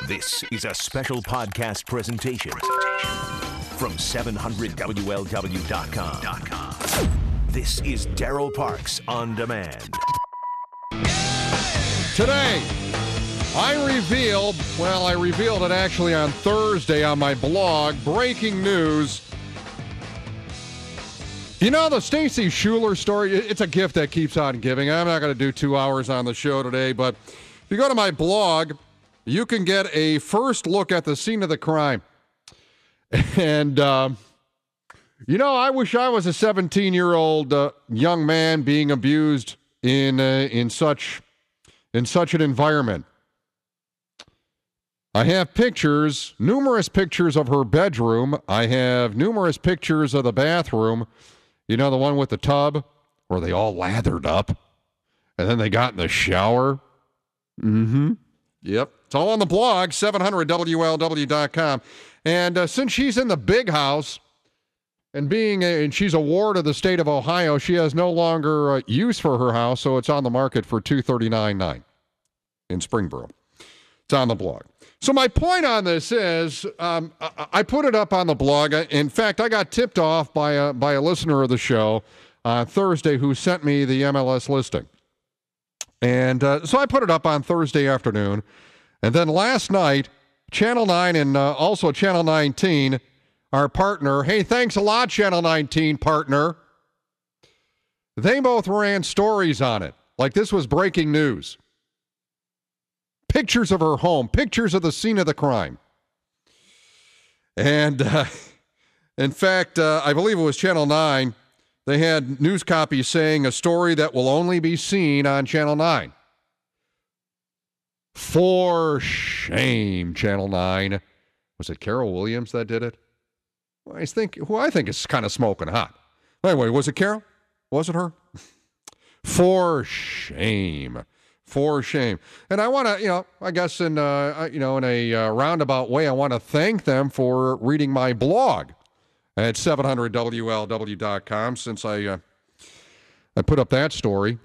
This is a special podcast presentation from 700WLW.com. This is Darryl Parks On Demand. Today, I revealed it actually on Thursday on my blog, breaking news. You know the Stacy Schuler story? It's a gift that keeps on giving. I'm not going to do 2 hours on the show today, but if you go to my blog, you can get a first look at the scene of the crime. And, I wish I was a 17-year-old young man being abused in such an environment. I have pictures, numerous pictures of her bedroom. I have numerous pictures of the bathroom. You know, the one with the tub where they all lathered up and then they got in the shower. Yep. It's all on the blog, 700WLW.com. And since she's in the big house and she's a ward of the state of Ohio, she has no longer use for her house, so it's on the market for $239,900 in Springboro. It's on the blog. So my point on this is, I put it up on the blog. In fact, I got tipped off by a listener of the show on Thursday who sent me the MLS listing. And so I put it up on Thursday afternoon. And then last night, Channel 9 and also Channel 19, our partner, hey, thanks a lot, Channel 19 partner, they both ran stories on it. Like this was breaking news. Pictures of her home, pictures of the scene of the crime. And in fact, I believe it was Channel 9, they had news copies saying a story that will only be seen on Channel 9. For shame, Channel 9. Was it Carol Williams that did it? I think is kind of smoking hot. Anyway, was it Carol? Was it her? For shame. For shame. And I want to, I guess in a roundabout way, I want to thank them for reading my blog at 700WLW.com. Since I put up that story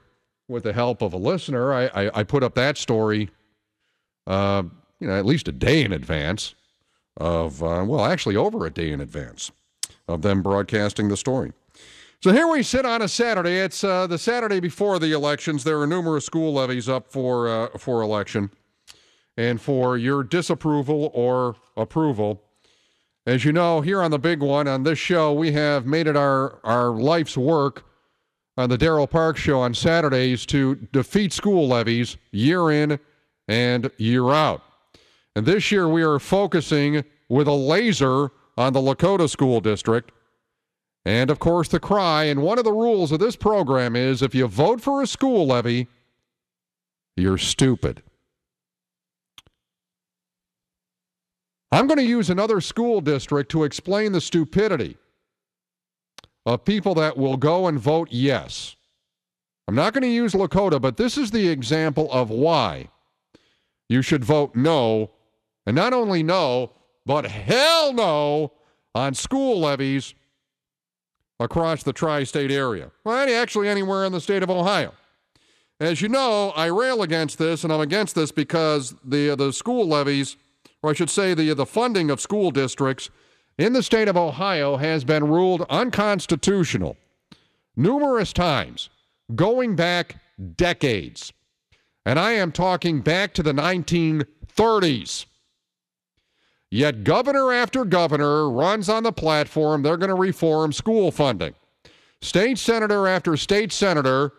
with the help of a listener, I put up that story, at least a day in advance of, actually over a day in advance of them broadcasting the story. So here we sit on a Saturday. It's the Saturday before the elections. There are numerous school levies up for election. And for your disapproval or approval, as you know, here on the big one, on this show, we have made it our life's work on the Darryl Parks Show on Saturdays to defeat school levies year in and year out. And this year we are focusing with a laser on the Lakota School District. And, of course, the cry, and one of the rules of this program is if you vote for a school levy, you're stupid. I'm going to use another school district to explain the stupidity of people that will go and vote yes. I'm not going to use Lakota, but this is the example of why you should vote no, and not only no, but hell no on school levies across the tri-state area. Well, actually anywhere in the state of Ohio. As you know, I rail against this, and I'm against this because the school levies, or I should say the funding of school districts in the state of Ohio has been ruled unconstitutional numerous times, going back decades. And I am talking back to the 1930s. Yet governor after governor runs on the platform they're going to reform school funding. State senator after state senator,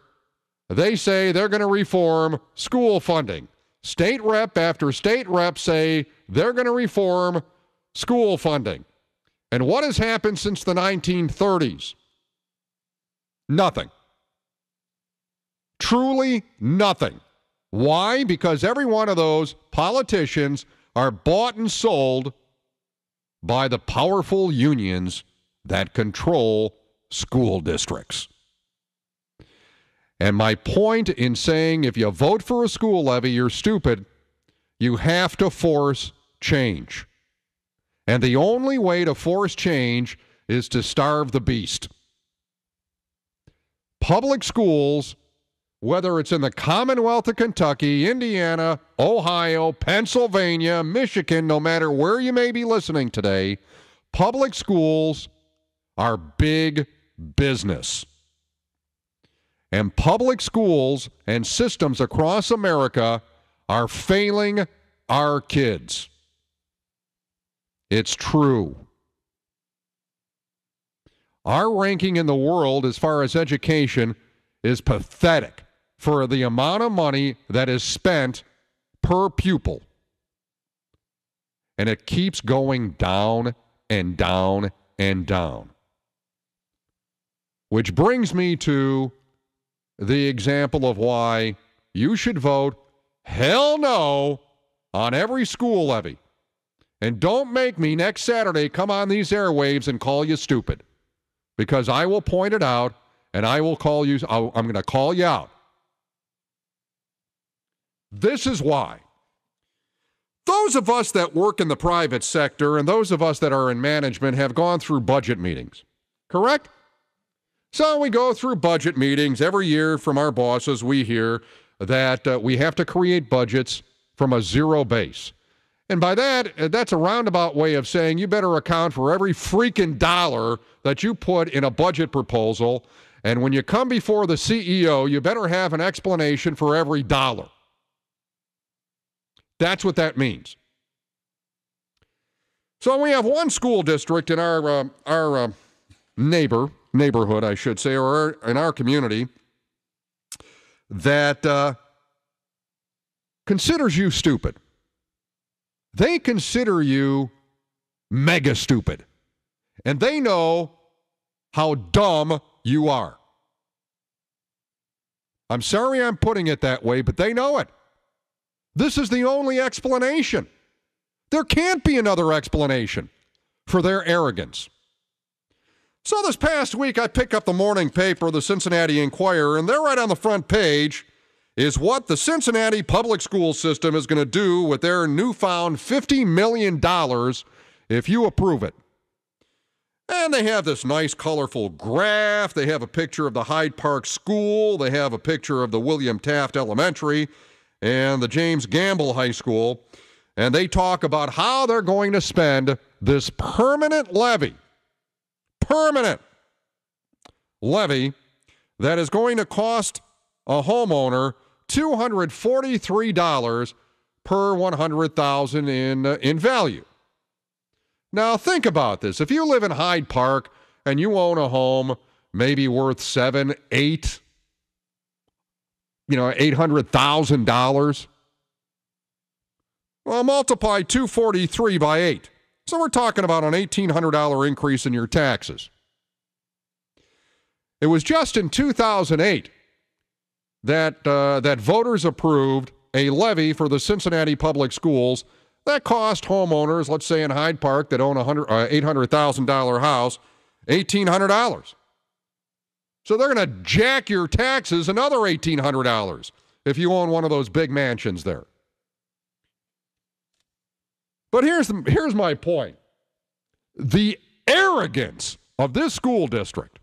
they say they're going to reform school funding. State rep after state rep say they're going to reform school funding. And what has happened since the 1930s? Nothing. Truly nothing. Why? Because every one of those politicians are bought and sold by the powerful unions that control school districts. And my point in saying if you vote for a school levy, you're stupid, you have to force change. And the only way to force change is to starve the beast. Public schools whether it's in the Commonwealth of Kentucky, Indiana, Ohio, Pennsylvania, Michigan, no matter where you may be listening today, public schools are big business. And public schools and systems across America are failing our kids. It's true. Our ranking in the world as far as education is pathetic for the amount of money that is spent per pupil. And it keeps going down and down and down. Which brings me to the example of why you should vote hell no on every school levy. And don't make me next Saturday come on these airwaves and call you stupid. Because I will point it out and I will call you, I'm going to call you out. This is why. Those of us that work in the private sector and those of us that are in management have gone through budget meetings, correct? So we go through budget meetings every year from our bosses. We hear that we have to create budgets from a zero base. And by that, that's a roundabout way of saying you better account for every freaking dollar that you put in a budget proposal. And when you come before the CEO, you better have an explanation for every dollar. That's what that means. So we have one school district in our neighborhood, I should say, or in our community that considers you stupid. They consider you mega stupid. And they know how dumb you are. I'm sorry I'm putting it that way, but they know it. This is the only explanation. There can't be another explanation for their arrogance. So this past week, I picked up the morning paper, the Cincinnati Enquirer, and there right on the front page is what the Cincinnati public school system is going to do with their newfound $50 million if you approve it. And they have this nice, colorful graph. They have a picture of the Hyde Park School. They have a picture of the William Taft Elementary and the James Gamble High School. And they talk about how they're going to spend this permanent levy that is going to cost a homeowner $243 per $100,000 in value. Now think about this. If you live in Hyde Park and you own a home maybe worth $800,000, well, multiply 243 by 8. So we're talking about an $1,800 increase in your taxes. It was just in 2008 that voters approved a levy for the Cincinnati public schools that cost homeowners, let's say in Hyde Park, that own a $800,000 house, $1,800. So they're going to jack your taxes another $1,800 if you own one of those big mansions there. But here's my point. The arrogance of this school district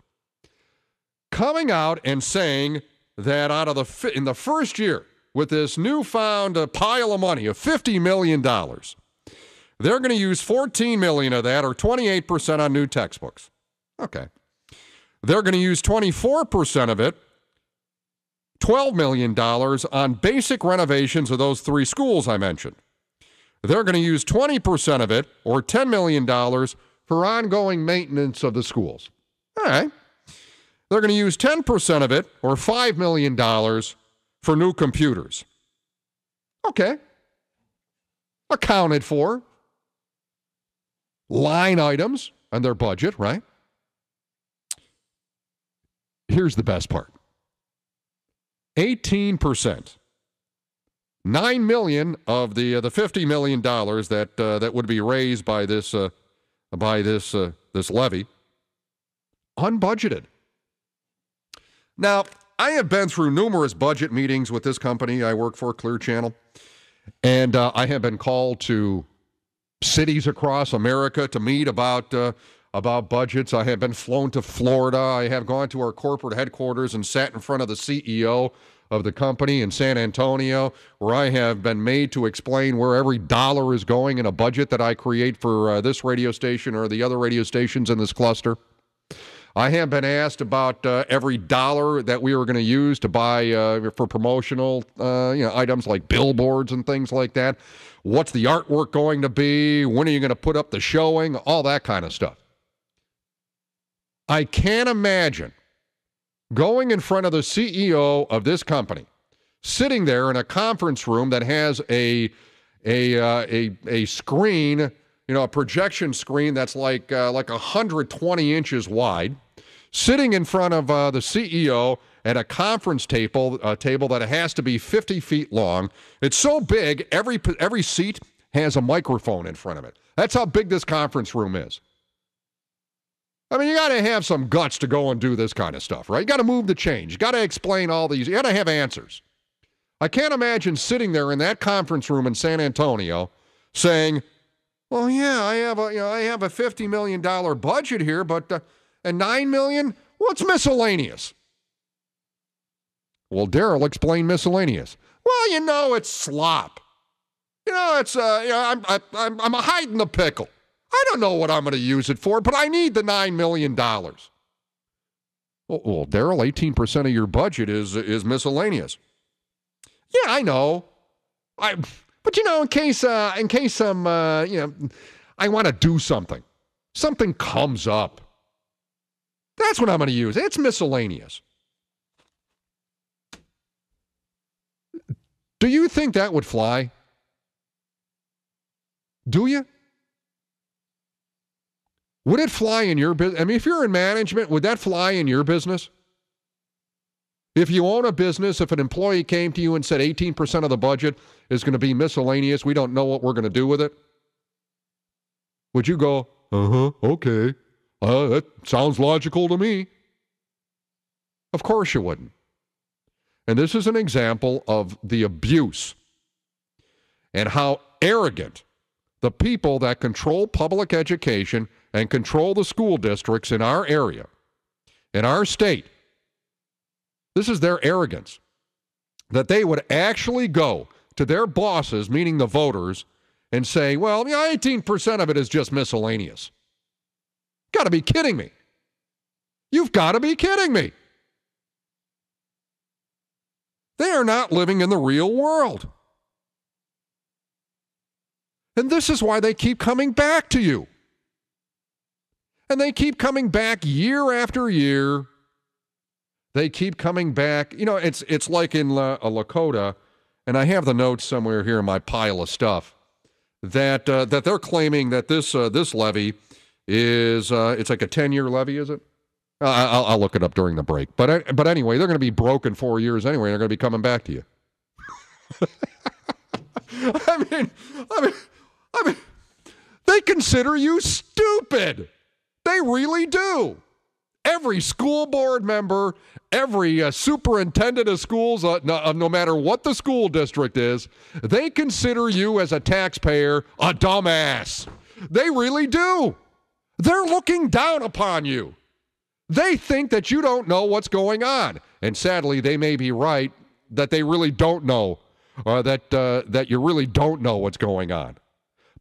coming out and saying that in the first year with this newfound pile of money of $50 million, they're going to use $14 million of that, or 28% on new textbooks. Okay. They're going to use 24% of it, $12 million, on basic renovations of those three schools I mentioned. They're going to use 20% of it, or $10 million, for ongoing maintenance of the schools. All right. They're going to use 10% of it, or $5 million, for new computers. Okay. Accounted for. Line items on their budget, right? Here's the best part. 18%. $9 million of the $50 million that would be raised by this levy, unbudgeted. Now, I have been through numerous budget meetings with this company I work for, Clear Channel, and I have been called to cities across America to meet about budgets. I have been flown to Florida. I have gone to our corporate headquarters and sat in front of the CEO of the company in San Antonio, where I have been made to explain where every dollar is going in a budget that I create for this radio station or the other radio stations in this cluster. I have been asked about every dollar that we were going to use to buy for promotional items like billboards and things like that. What's the artwork going to be? When are you going to put up the showing? All that kind of stuff. I can't imagine going in front of the CEO of this company, sitting there in a conference room that has a screen, a projection screen that's like 120 inches wide, sitting in front of the CEO at a conference table that has to be 50 feet long. It's so big, every seat has a microphone in front of it. That's how big this conference room is. I mean, you got to have some guts to go and do this kind of stuff, right? You got to move the change. You got to explain all these. You got to have answers. I can't imagine sitting there in that conference room in San Antonio saying, "Well, yeah, I have a $50 million budget here, but and $9 million, what's miscellaneous?" Well, Darryl, explain miscellaneous. Well, it's slop. It's I'm hiding the pickle. I don't know what I'm going to use it for, but I need the $9 million. Well, Darryl, 18% of your budget is miscellaneous. Yeah, I know. But in case I want to do something comes up. That's what I'm going to use. It's miscellaneous. Do you think that would fly? Do you? Would it fly in your business? I mean, if you're in management, would that fly in your business? If you own a business, if an employee came to you and said 18% of the budget is going to be miscellaneous, we don't know what we're going to do with it, would you go, okay, that sounds logical to me? Of course you wouldn't. And this is an example of the abuse and how arrogant the people that control public education and control the school districts in our area, in our state, this is their arrogance, that they would actually go to their bosses, meaning the voters, and say, well, 18% of it is just miscellaneous. Got to be kidding me. You've got to be kidding me. They are not living in the real world. And this is why they keep coming back to you. And they keep coming back year after year. They keep coming back. It's like in Lakota, and I have the notes somewhere here in my pile of stuff, that they're claiming that this levy is, it's like a 10-year levy, is it? I'll look it up during the break. But anyway, they're going to be broke in 4 years anyway. They're going to be coming back to you. I mean, they consider you stupid. They really do. Every school board member, every superintendent of schools, no matter what the school district is, they consider you as a taxpayer a dumbass. They really do. They're looking down upon you. They think that you don't know what's going on. And sadly, they may be right that they really don't know, or that you really don't know what's going on.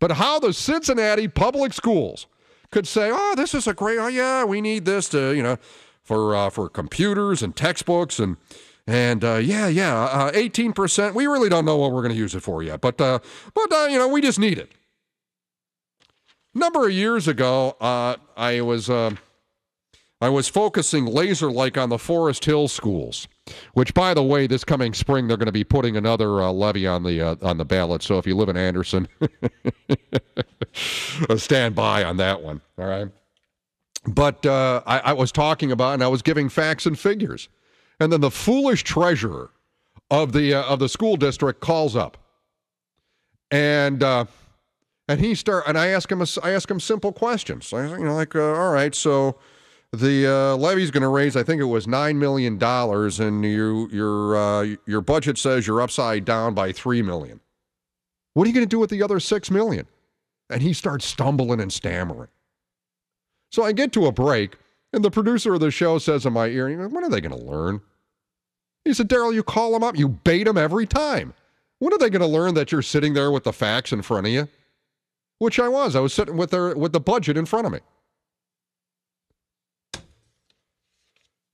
But how the Cincinnati public schools could say, oh, this is a great, we need this to, for computers and textbooks and 18%. We really don't know what we're going to use it for yet, but we just need it. A number of years ago, I was focusing laser-like on the Forest Hill schools, which, by the way, this coming spring they're going to be putting another levy on the ballot. So if you live in Anderson, stand by on that one. All right. But I was talking about, and I was giving facts and figures, and then the foolish treasurer of the school district calls up, and I ask him simple questions. All right, so the levy's going to raise, I think it was $9 million, and your budget says you're upside down by $3 million. What are you going to do with the other $6 million? And he starts stumbling and stammering. So I get to a break, and the producer of the show says in my ear, when are they going to learn? He said, Darryl, you call them up, you bait them every time. When are they going to learn that you're sitting there with the facts in front of you? Which I was. I was sitting with the budget in front of me.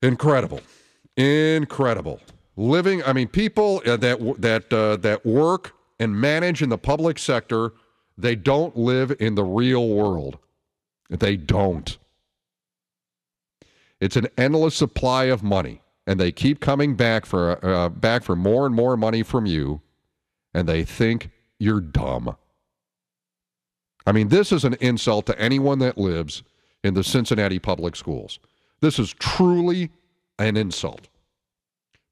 Incredible. Living, I mean, people that work and manage in the public sector, they don't live in the real world. They don't. It's an endless supply of money, and they keep coming back for more and more money from you, and they think you're dumb. I mean, this is an insult to anyone that lives in the Cincinnati public schools. This is truly an insult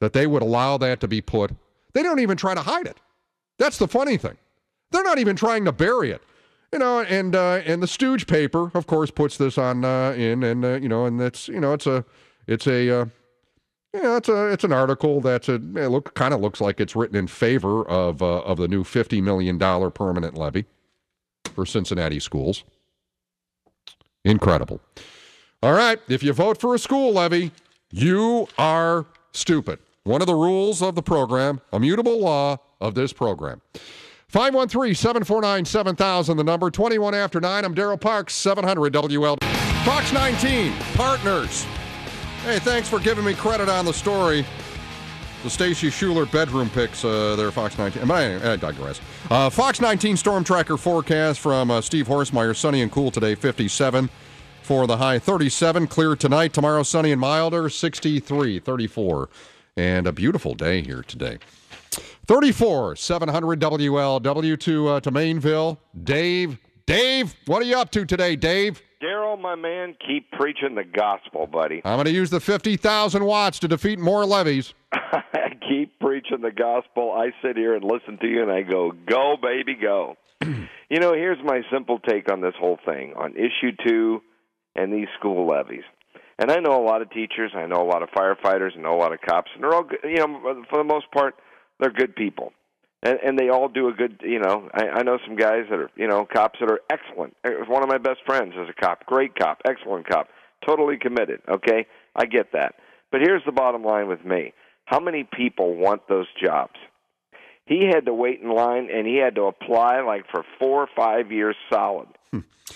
that they would allow that to be put. They don't even try to hide it. That's the funny thing. They're not even trying to bury it. You know, and the Stooge paper, of course, puts this on and it's an article kind of looks like it's written in favor of the new $50 million permanent levy for Cincinnati schools. Incredible. All right, if you vote for a school levy, you are stupid. One of the rules of the program, immutable law of this program. 513-749-7000, the number, 21 after 9. I'm Darryl Parks, 700 WL. Fox 19, partners. Hey, thanks for giving me credit on the story. The Stacy Schuler bedroom pics there, Fox 19. But I digress. Fox 19 storm tracker forecast from Steve Horsemeyer. Sunny and cool today, 57 for the high, 37. Clear tonight. Tomorrow, sunny and milder, 63, 34. And a beautiful day here today. 34, 700 WLW to Mainville. Dave, what are you up to today, Dave? Darryl, my man, keep preaching the gospel, buddy. I'm going to use the 50,000 watts to defeat more levies. Keep preaching the gospel. I sit here and listen to you, and I go, go, baby, go. You know, here's my simple take on this whole thing, on issue 2 and these school levies. And I know a lot of teachers, I know a lot of firefighters, I know a lot of cops, and they're all good, for the most part, they're good people. And they all do a good, I know some guys that are, cops that are excellent. One of my best friends is a cop, great cop, excellent cop, totally committed, okay? I get that. But here's the bottom line with me. How many people want those jobs? He had to wait in line, and he had to apply like for 4 or 5 years solid.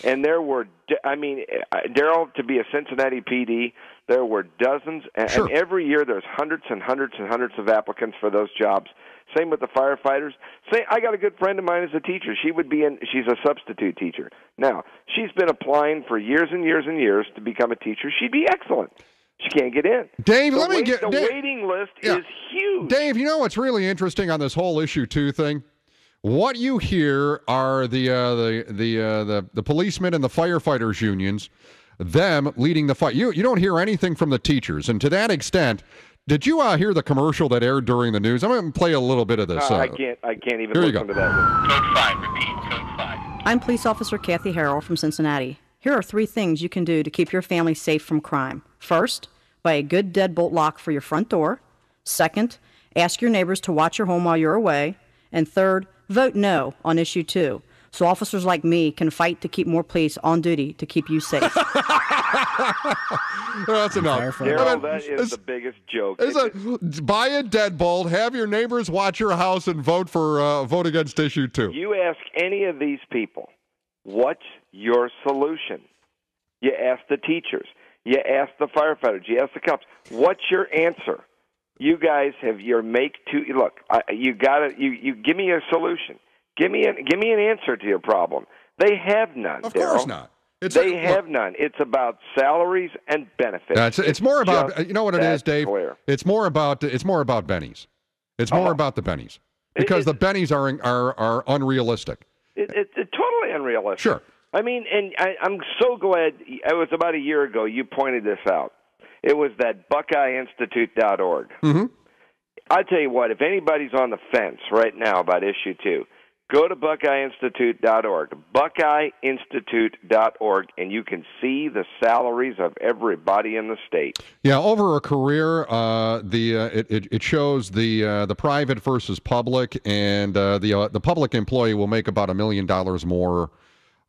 And there were, Darryl, to be a Cincinnati PD, there were dozens, and every year there's hundreds and hundreds and hundreds of applicants for those jobs. Same with the firefighters. I got a good friend of mine as a teacher. She's a substitute teacher. Now, she's been applying for years and years and years to become a teacher. She'd be excellent. She can't get in. Dave, the waiting list is huge. Dave, you know what's really interesting on this whole issue 2 thing? What you hear are the policemen and the firefighters unions, them leading the fight. You don't hear anything from the teachers, and to that extent, did you hear the commercial that aired during the news? I'm going to play a little bit of this. I can't even listen to that. Code 5, repeat, code 5. I'm Police Officer Kathy Harrell from Cincinnati. Here are 3 things you can do to keep your family safe from crime. First, buy a good deadbolt lock for your front door. Second, ask your neighbors to watch your home while you're away. And third, vote no on issue 2, so officers like me can fight to keep more police on duty to keep you safe. That's enough. Darryl, that is the biggest joke. Buy a deadbolt, have your neighbors watch your house, and vote against issue 2. You ask any of these people, what's your solution? You ask the teachers. You ask the firefighters. You ask the cops. What's your answer? You guys have your look. You give me a solution. Give me an answer to your problem. They have none. Of course not. They have none. It's about salaries and benefits. It's more about, you know what it is, Dave? Clear. It's more about bennies. It's more about the bennies because the bennies are unrealistic. It's totally unrealistic. Sure. I mean, and I'm so glad. It was about a year ago you pointed this out. It was that BuckeyeInstitute.org. Mm-hmm. I tell you what, if anybody's on the fence right now about issue 2, go to BuckeyeInstitute.org, BuckeyeInstitute.org, and you can see the salaries of everybody in the state. Yeah, over a career, it shows the private versus public, and the public employee will make about $1 million more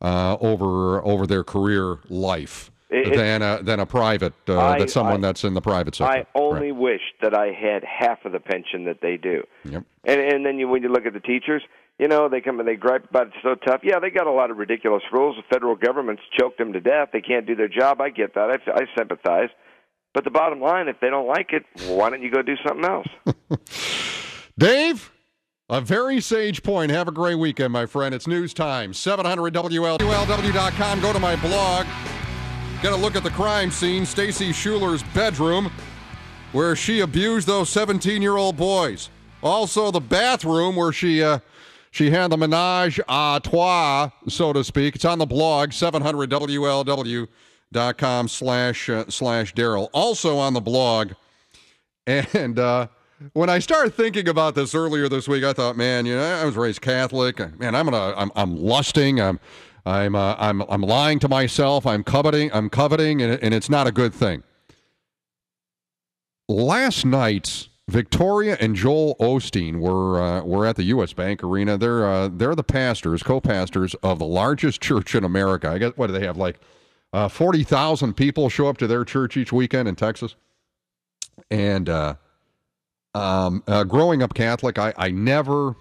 over their career life. than a private that's in the private sector. I only wish that I had half of the pension that they do. Yep. And then when you look at the teachers, they come and they gripe about it's so tough. Yeah, they got a lot of ridiculous rules. The federal government's choked them to death. They can't do their job. I get that. I sympathize. But the bottom line, if they don't like it, why don't you go do something else? Dave, a very sage point. Have a great weekend, my friend. It's news time. 700WLW.com. Go to my blog. Get a look at the crime scene, Stacy Schuler's bedroom, where she abused those 17-year-old boys. Also, the bathroom where she had the menage a trois, so to speak. It's on the blog, 700WLW.com/Darryl. Also on the blog. And when I started thinking about this earlier this week, I thought, man, I was raised Catholic. Man, I'm lusting. I'm lying to myself. I'm coveting, and it's not a good thing. Last night, Victoria and Joel Osteen were at the U.S. Bank Arena. They're the co-pastors of the largest church in America. I guess, what do they have, like 40,000 people show up to their church each weekend in Texas? And growing up Catholic, I never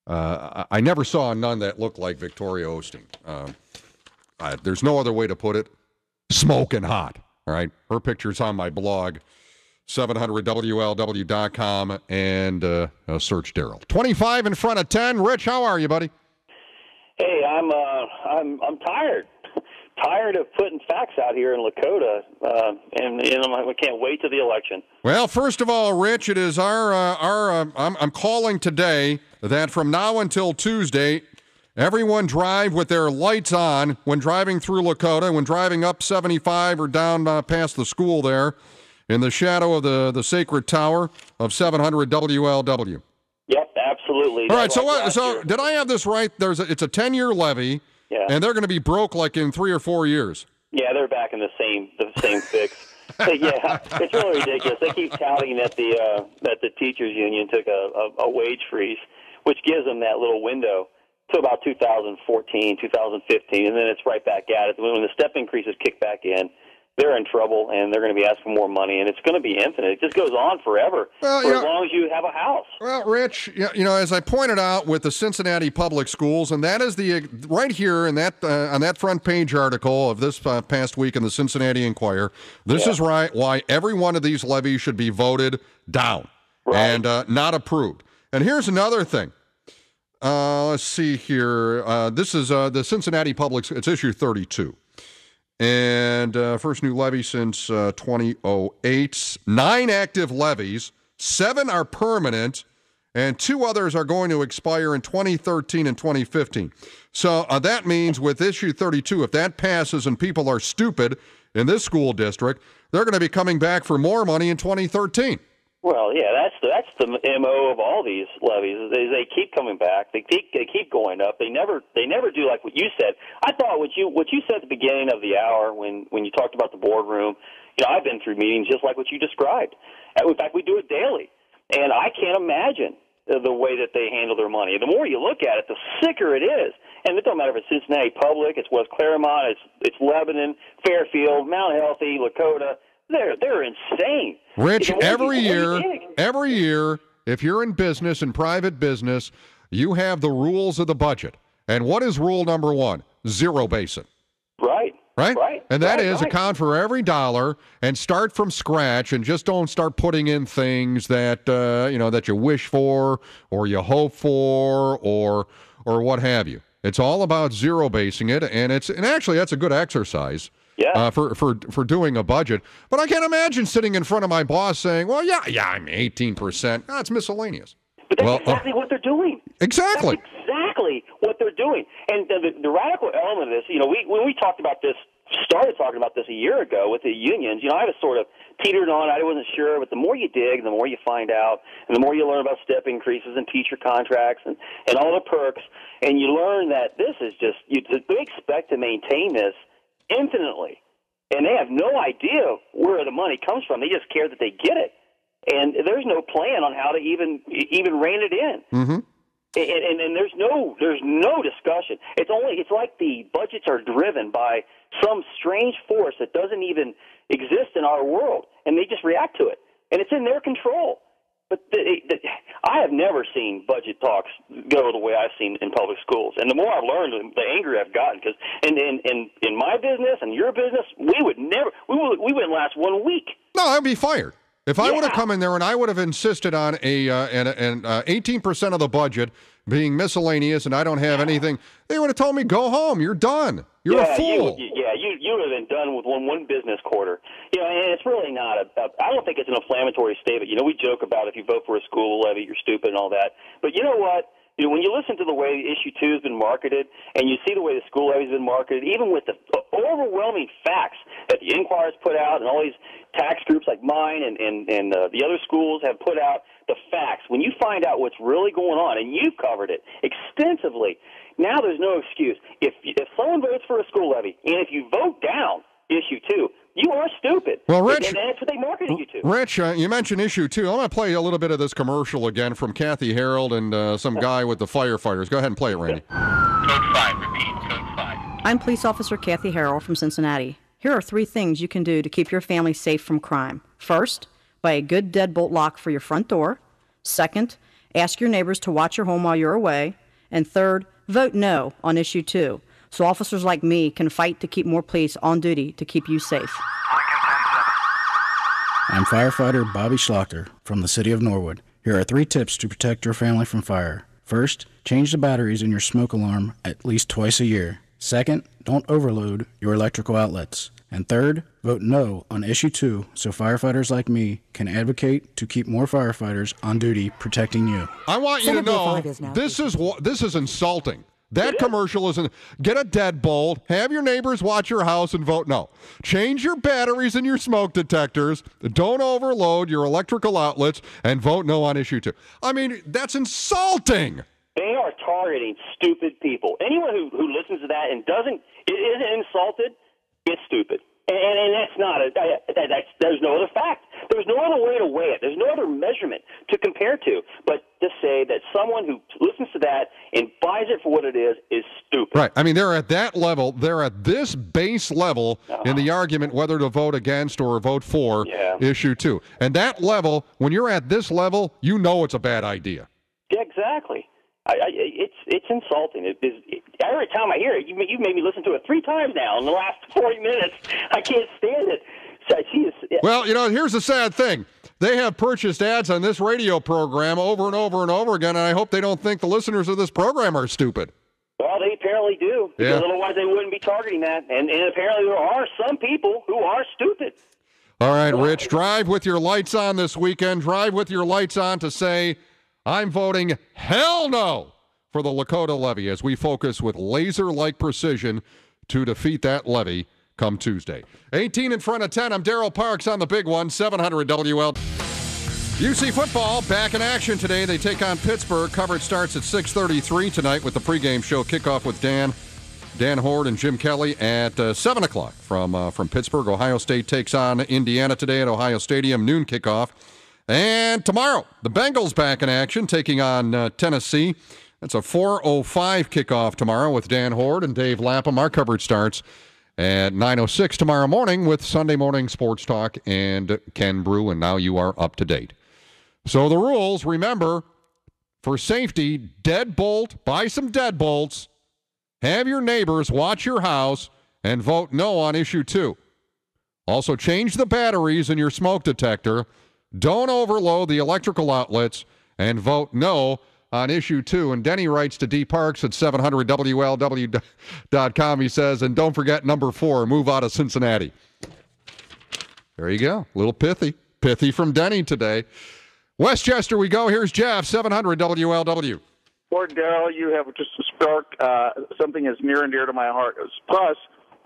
saw a nun that looked like Victoria Osteen. There's no other way to put it. Smoking hot. All right. Her picture's on my blog, 700WLW.com, and search Darryl. 25 in front of 10. Rich, how are you, buddy? Hey, I'm tired. Tired of putting facts out here in Lakota, and we can't wait till the election. Well, first of all, Rich, it is I'm calling today that from now until Tuesday, everyone drive with their lights on when driving through Lakota, when driving up 75 or down past the school there, in the shadow of the sacred tower of 700 WLW. Yep, absolutely. All right, so did I have this right? It's a 10-year levy. Yeah. And they're going to be broke like in 3 or 4 years. Yeah, they're back in the same fix. But yeah, it's really ridiculous. They keep touting that the teachers union took a wage freeze, which gives them that little window to about 2014, 2015, and then it's right back at it. When the step increases kick back in, they're in trouble, and they're going to be asking for more money, and it's going to be infinite. It just goes on forever, as long as you have a house. Well, Rich, as I pointed out with the Cincinnati public schools, and that is right here in that on that front page article of this past week in the Cincinnati Enquirer, this is why every one of these levies should be voted down and not approved. And here's another thing. Let's see here. This is the Cincinnati Public. It's issue 32. And first new levy since 2008. 9 active levies, 7 are permanent, and 2 others are going to expire in 2013 and 2015. So that means with issue 32, if that passes and people are stupid in this school district, they're going to be coming back for more money in 2013. Well, yeah, that's the MO of all these levies. They keep coming back. They keep going up. They never do like what you said. I thought what you said at the beginning of the hour when you talked about the boardroom. I've been through meetings just like what you described. In fact, we do it daily, and I can't imagine the way that they handle their money. The more you look at it, the sicker it is. And it don't matter if it's Cincinnati Public, it's West Claremont, it's Lebanon, Fairfield, Mount Healthy, Lakota. They're insane. Rich, every year, if you're in business, in private business, you have the rules of the budget. And what is rule number 1? Zero base it. Right? And that is account for every dollar and start from scratch and just don't start putting in things that that you wish for or you hope for or what have you. It's all about zero basing it, and actually that's a good exercise. Yeah. For doing a budget. But I can't imagine sitting in front of my boss saying, well, yeah, I'm 18%. It's miscellaneous. But that's exactly what they're doing. Exactly. That's exactly what they're doing. And the radical element of this, when we started talking about this a year ago with the unions, I was sort of teetered on. I wasn't sure. But the more you dig, the more you find out, and the more you learn about step increases and teacher contracts and all the perks, and you learn that this is just, they expect to maintain this infinitely, and they have no idea where the money comes from. They just care that they get it, and there's no plan on how to even rein it in. Mm-hmm. And there's no discussion. It's like the budgets are driven by some strange force that doesn't even exist in our world, and they just react to it, and it's in their control. But I have never seen budget talks go the way I've seen in public schools, and the more I've learned, the angrier I've gotten. Because in my business and your business, we wouldn't last 1 week. No, I'd be fired. If I would have come in there and I would have insisted on an 18% of the budget being miscellaneous and I don't have anything, they would have told me, go home, you're done. You're a fool. You would have been done with one business quarter. And it's really not I don't think it's an inflammatory statement. We joke about if you vote for a school levy, you're stupid and all that. But you know what? When you listen to the way Issue 2 has been marketed, and you see the way the school levy has been marketed, even with the overwhelming facts that the Inquirer's put out and all these tax groups like mine and the other schools have put out, the facts, when you find out what's really going on, and you've covered it extensively, now there's no excuse. If someone votes for a school levy, and if you vote down Issue 2, you are stupid. Well, Rich, and that's what they marketed you to. Rich, you mentioned Issue 2. I'm going to play a little bit of this commercial again from Kathy Harold and some guy with the firefighters. Go ahead and play it, Randy. Code 5, repeat, code 5. I'm Police Officer Kathy Harold from Cincinnati. Here are 3 things you can do to keep your family safe from crime. First, buy a good deadbolt lock for your front door. Second, ask your neighbors to watch your home while you're away. And third, vote no on Issue 2, so officers like me can fight to keep more police on duty to keep you safe. I'm firefighter Bobby Schlachter from the city of Norwood. Here are 3 tips to protect your family from fire. First, change the batteries in your smoke alarm at least twice a year. Second, don't overload your electrical outlets. And third, vote no on Issue 2 so firefighters like me can advocate to keep more firefighters on duty protecting you. I want you to know this is insulting. That commercial isn't. Get a deadbolt, have your neighbors watch your house, and vote no. Change your batteries in your smoke detectors. Don't overload your electrical outlets, and vote no on Issue 2. I mean, that's insulting. They are targeting stupid people. Anyone who listens to that and isn't insulted, is stupid. And that's not there's no other fact. There's no other way to weigh it. There's no other measurement to compare to. But to say that someone who listens to that and buys it for what it is stupid. Right. I mean, they're at that level. They're at this base level in the argument whether to vote against or vote for Issue 2. And that level, when you're at this level, you know it's a bad idea. Yeah, exactly. It's insulting. Every time I hear it, you made me listen to it 3 times now in the last 40 minutes. I can't stand it. Well, here's the sad thing. They have purchased ads on this radio program over and over and over again, and I hope they don't think the listeners of this program are stupid. Well, they apparently do, because otherwise they wouldn't be targeting that. And apparently there are some people who are stupid. All right, Rich, drive with your lights on this weekend. Drive with your lights on to say, I'm voting hell no for the Lakota levy as we focus with laser-like precision to defeat that levy come Tuesday. 18 in front of 10. I'm Darryl Parks on the big one, 700 WL. UC football back in action today. They take on Pittsburgh. Coverage starts at 6:33 tonight with the pregame show kickoff with Dan Horde and Jim Kelly at 7 o'clock from Pittsburgh. Ohio State takes on Indiana today at Ohio Stadium, noon kickoff. And tomorrow, the Bengals back in action, taking on Tennessee. That's a 4:05 kickoff tomorrow with Dan Horde and Dave Lapham. Our coverage starts at 9:06 tomorrow morning with Sunday Morning Sports Talk and Ken Brew, and now you are up to date. So the rules, remember, for safety, deadbolt, buy some deadbolts, have your neighbors watch your house, and vote no on Issue 2. Also, change the batteries in your smoke detector. Don't overload the electrical outlets, and vote no on Issue 2. And Denny writes to D. Parks at 700WLW.com. He says, and don't forget number 4, move out of Cincinnati. There you go. A little pithy. Pithy from Denny today. Westchester we go. Here's Jeff, 700 WLW. Lord Darryl, you have just sparked something that's near and dear to my heart. Plus,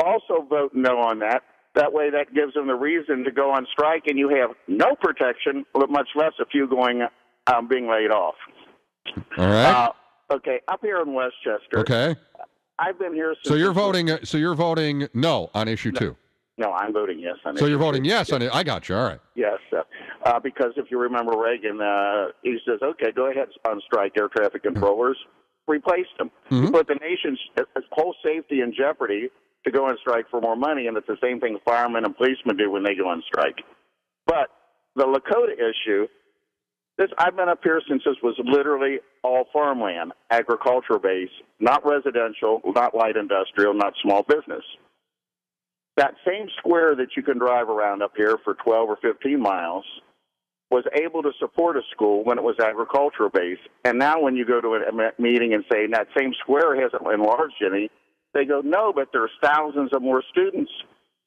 also vote no on that. That way, that gives them the reason to go on strike, and you have no protection, much less a few being laid off. All right. Okay, up here in Westchester. Okay. I've been here since. So you're voting no on Issue 2. No, I'm voting yes on it. So you're voting yes on it. I got you. All right. Yes. because if you remember Reagan, he says, okay, go ahead on strike, air traffic controllers. Replaced them. Mm-hmm. You put the nation's whole safety in jeopardy to go on strike for more money, and it's the same thing firemen and policemen do when they go on strike. But the Lakota issue, I've been up here since this was literally all farmland, agricultural base, not residential, not light industrial, not small business. That same square that you can drive around up here for 12 or 15 miles was able to support a school when it was agricultural based. And now when you go to a meeting and say that same square hasn't enlarged any, they go, no, but there's thousands of more students.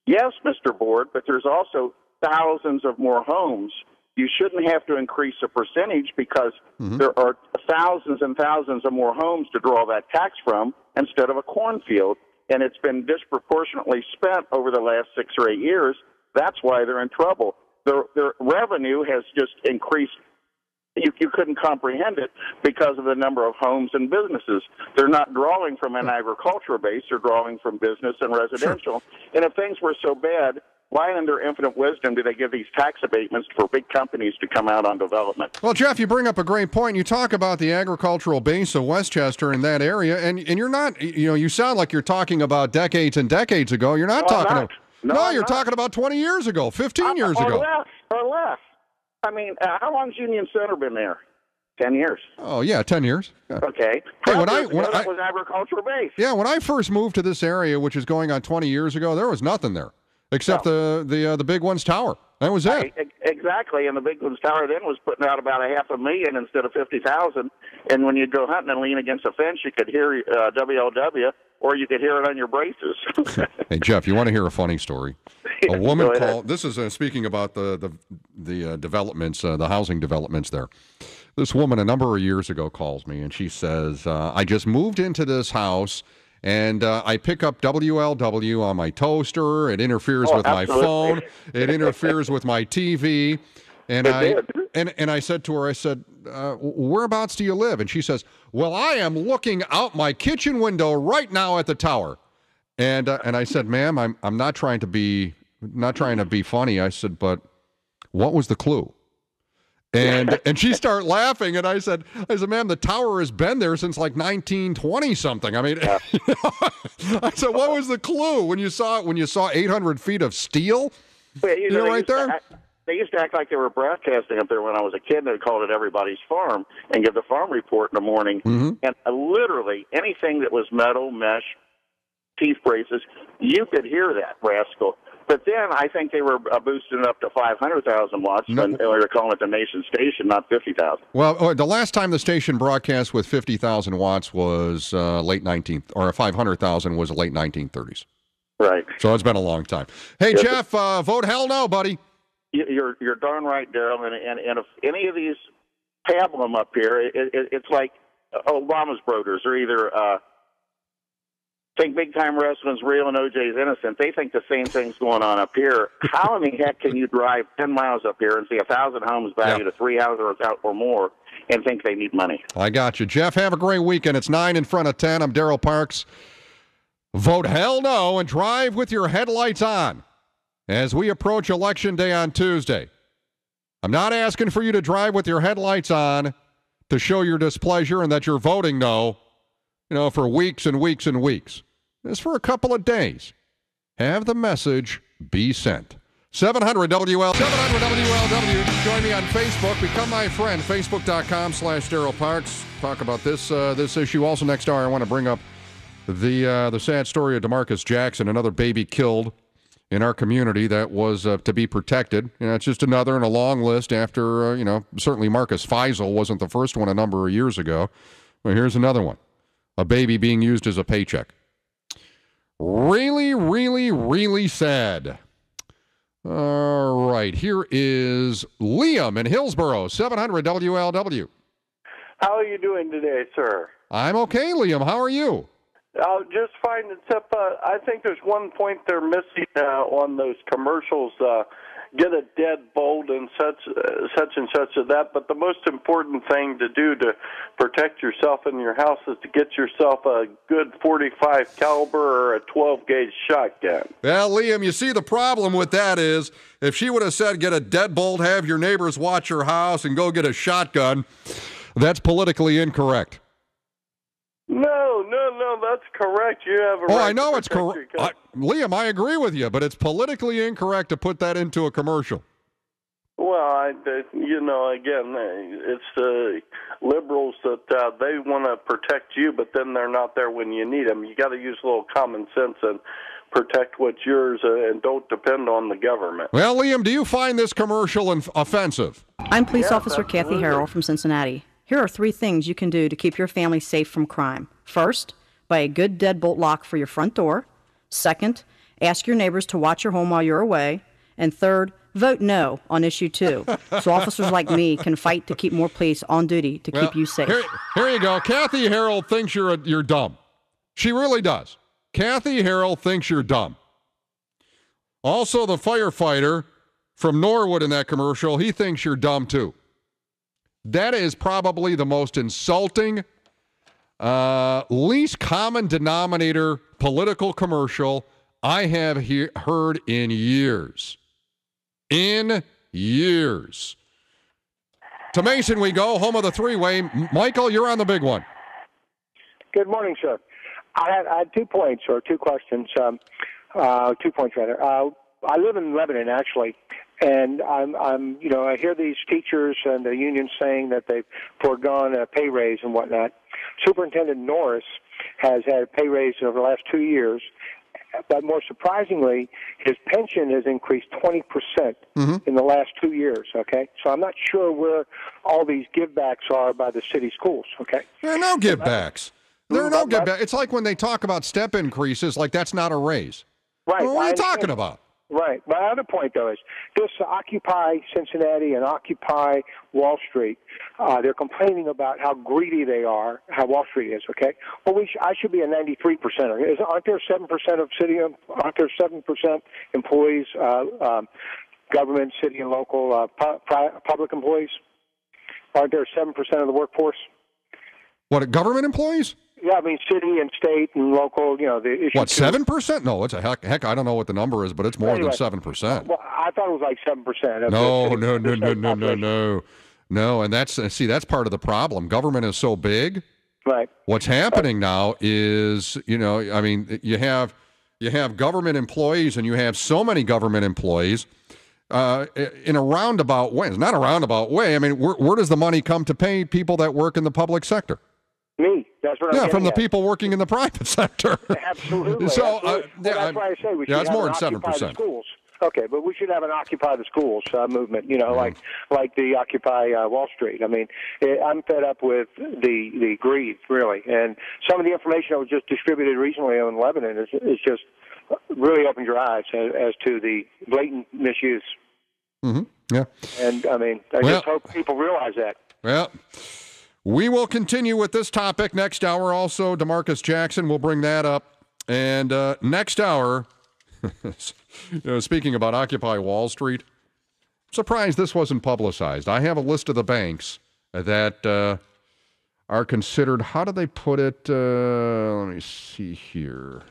Yes, Mr. Board, but there's also thousands of more homes. You shouldn't have to increase the percentage because there are thousands and thousands of more homes to draw that tax from instead of a cornfield. And it's been disproportionately spent over the last 6 or 8 years. That's why they're in trouble. Their revenue has just increased. You couldn't comprehend it because of the number of homes and businesses. They're not drawing from an agricultural base. They're drawing from business and residential. Sure. And if things were so bad, why in their infinite wisdom do they give these tax abatements for big companies to come out on development? Well, Jeff, you bring up a great point. You talk about the agricultural base of Westchester in that area, and you're not, you sound like you're talking about decades and decades ago. You're not talking about... No, you're talking about 20 years ago, 15 years ago. Or less. I mean, how long's Union Center been there? 10 years. Oh, yeah, 10 years. Yeah. Okay. Hey, that was agricultural based. Yeah, when I first moved to this area, which is going on 20 years ago, there was nothing there except the Big One's Tower. That was it. Exactly, and the Big One's Tower then was putting out about $500,000 instead of $50,000. And when you'd go hunting and lean against a fence, you could hear WLW, or you could hear it on your braces. Hey, Jeff, you want to hear a funny story? A woman called. This is speaking about the developments, the housing developments there. This woman a number of years ago calls me, and she says, I just moved into this house, and I pick up WLW on my toaster. It interferes with my phone. It interferes with my TV. And I said to her, whereabouts do you live? And she says, well, I am looking out my kitchen window right now at the tower. And I said, ma'am, I'm not trying to be funny. I said, but what was the clue? And she started laughing, and I said, ma'am, the tower has been there since like 1920 something. I mean, I said, what was the clue when you saw 800 feet of steel? Well, right there. They used to act like they were broadcasting up there when I was a kid, and they called it Everybody's Farm and give the farm report in the morning. Mm-hmm. And literally anything that was metal, mesh, teeth braces, you could hear that rascal. But then I think they were boosting it up to 500,000 watts when they were calling it the nation station, not 50,000. Well, the last time the station broadcast with 50,000 watts was late 19th, or 500,000 was late 1930s. Right. So it's been a long time. Hey, Jeff, vote hell no, buddy. You're darn right, Darryl. And if any of these pablum up here, it's like Obama's brothers are either think big-time wrestling's real and OJ's innocent. They think the same thing's going on up here. How in the heck can you drive 10 miles up here and see 1,000 homes valued at 3 houses or more and think they need money? I got you. Jeff, have a great weekend. It's 9 in front of 10. I'm Darryl Parks. Vote hell no and drive with your headlights on as we approach Election Day on Tuesday. I'm not asking for you to drive with your headlights on to show your displeasure and that you're voting no, for weeks and weeks and weeks. It's for a couple of days. Have the message be sent. 700 WLW. Join me on Facebook. Become my friend. Facebook.com/Darryl Parks. Talk about this issue. Also, next hour, I want to bring up the sad story of DeMarcus Jackson, another baby killed in our community that was to be protected. It's just another in a long list after, certainly Marcus Feisel wasn't the first one a number of years ago. Well, here's another one. A baby being used as a paycheck. Really, really, really sad. All right, here is Liam in Hillsborough, 700 WLW. How are you doing today, sir? I'm okay, Liam. How are you? Just fine, except I think there's one point they're missing on those commercials. get a deadbolt and such and such of that. But the most important thing to do to protect yourself in your house is to get yourself a good 45 caliber or a 12 gauge shotgun. Well, Liam, you see the problem with that is if she would have said get a deadbolt, have your neighbors watch your house, and go get a shotgun, that's politically incorrect. No, that's correct. You have a right. I know it's correct. Liam, I agree with you, but it's politically incorrect to put that into a commercial. Well, again, it's the liberals that they want to protect you, but then they're not there when you need them. You got to use a little common sense and protect what's yours and don't depend on the government. Well, Liam, do you find this commercial offensive? I'm Police Officer absolutely. Kathy Harrell from Cincinnati. Here are 3 things you can do to keep your family safe from crime. First, buy a good deadbolt lock for your front door. Second, ask your neighbors to watch your home while you're away. And third, vote no on issue 2, so officers like me can fight to keep more police on duty to keep you safe. Here you go. Kathy Harrell thinks you're dumb. She really does. Kathy Harrell thinks you're dumb. Also, the firefighter from Norwood in that commercial, he thinks you're dumb too. That is probably the most insulting, least common denominator political commercial I have heard in years. In years. To Mason we go, home of the three-way. Michael, you're on the big one. Good morning, sir. I had 2 points, or 2 questions. 2 points, rather. I live in Lebanon, actually, and I hear these teachers and the unions saying that they've foregone a pay raise and whatnot. Superintendent Norris has had a pay raise over the last 2 years, but more surprisingly, his pension has increased 20% in the last 2 years, okay? So I'm not sure where all these givebacks are by the city schools, okay? There are no givebacks. There are no givebacks. It's like when they talk about step increases, like that's not a raise. Right. What are you talking about? Right. My other point, though, is this Occupy Cincinnati and Occupy Wall Street, they're complaining about how greedy they are, how Wall Street is, okay? Well, I should be a 93%er. Aren't there 7% of aren't there 7% employees, government, city and local, public employees? Aren't there 7% of the workforce? What, government employees? Yeah, I mean, city and state and local, the issue. What, 7%? No, it's a heck, I don't know what the number is, but it's more than 7%. Well, I thought it was like 7%. No, and that's part of the problem. Government is so big. Right. What's happening now is, you have government employees, and you have so many government employees in a roundabout way. It's not a roundabout way. I mean, where does the money come to pay people that work in the public sector? Me. That's what I'm from the at. people working in the private sector. Absolutely. So, that's why I say we should it's have more an than Occupy 7%. the schools. Okay, but we should have an Occupy the Schools movement, like the Occupy Wall Street. I mean, I'm fed up with the greed, really. And some of the information that was just distributed recently in Lebanon is just really opened your eyes as to the blatant misuse. Mm-hmm. Yeah. And, I just hope people realize that. Well, we will continue with this topic next hour. Also, DeMarcus Jackson will bring that up. And next hour, speaking about Occupy Wall Street, I'm surprised this wasn't publicized. I have a list of the banks that are considered, how do they put it? Let me see here.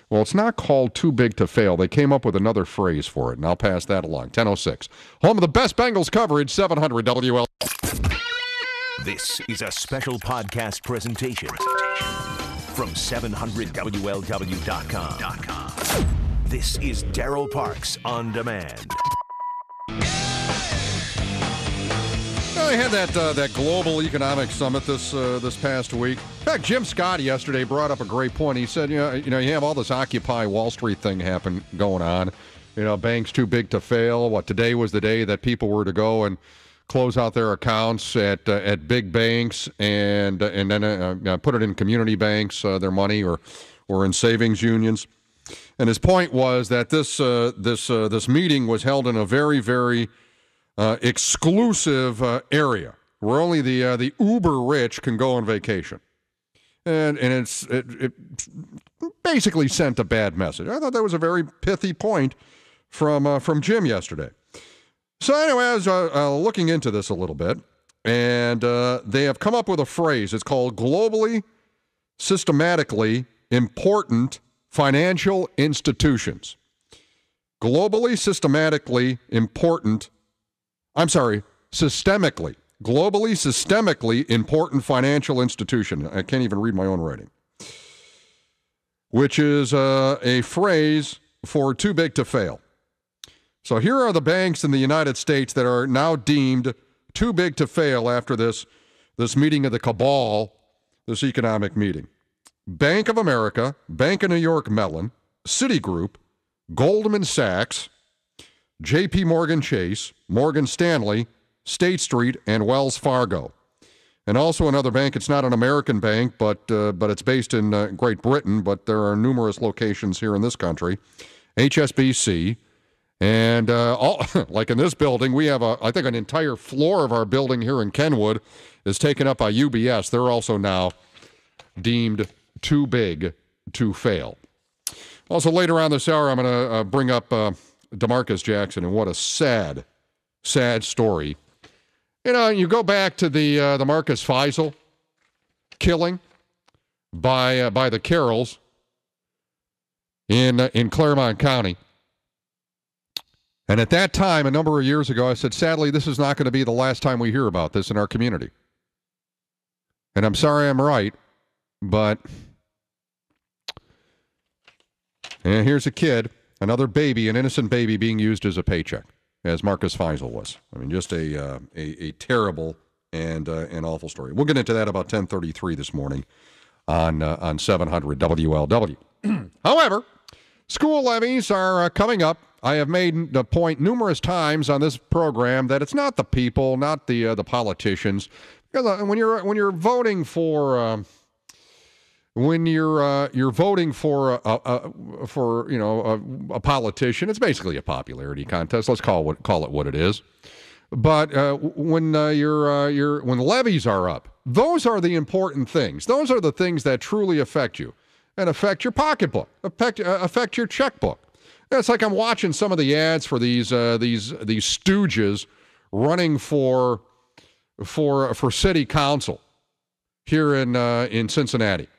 Well, it's not called too big to fail. They came up with another phrase for it, and I'll pass that along. 10:06. Home of the best Bengals coverage, 700 WL. This is a special podcast presentation from 700WLW.com. This is Darryl Parks On Demand. Well, they had that global economic summit this past week. In fact, Jim Scott yesterday brought up a great point. He said, you have all this Occupy Wall Street thing going on. Banks too big to fail. Today was the day that people were to go and close out their accounts at big banks and then put it in community banks, their money, or in savings unions. And his point was that this meeting was held in a very, very exclusive area where only the uber rich can go on vacation, and it basically sent a bad message. I thought that was a very pithy point from Jim yesterday. So anyway, I was looking into this a little bit, and they have come up with a phrase. It's called globally, systematically important financial institutions. Globally, systemically, globally, systemically important financial institution. I can't even read my own writing. Which is a phrase for too big to fail. So here are the banks in the United States that are now deemed too big to fail after this meeting of the cabal, this economic meeting. Bank of America, Bank of New York Mellon, Citigroup, Goldman Sachs, J.P. Morgan Chase, Morgan Stanley, State Street, and Wells Fargo. And also another bank, it's not an American bank, but it's based in Great Britain, but there are numerous locations here in this country. HSBC, and like in this building, we have, I think, an entire floor of our building here in Kenwood is taken up by UBS. They're also now deemed too big to fail. Also, later on this hour, I'm going to bring up DeMarcus Jackson, and what a sad, sad story. You know, you go back to the Marcus Faisal killing by the Carrolls in Claremont County. And at that time, a number of years ago, I said, sadly, this is not going to be the last time we hear about this in our community. And I'm sorry I'm right, but and here's a kid, another baby, an innocent baby being used as a paycheck, as Marcus Faisal was. I mean, just a terrible and awful story. We'll get into that about 10:33 this morning on 700 WLW. However, school levies are coming up. I have made the point numerous times on this program that it's not the people, not the politicians. Because when you're voting for when you're voting for a politician, it's basically a popularity contest. Let's call it what it is. But when levies are up, those are the important things. Those are the things that truly affect you and affect your pocketbook, affect your checkbook. It's like I'm watching some of the ads for these stooges running for city council here in Cincinnati.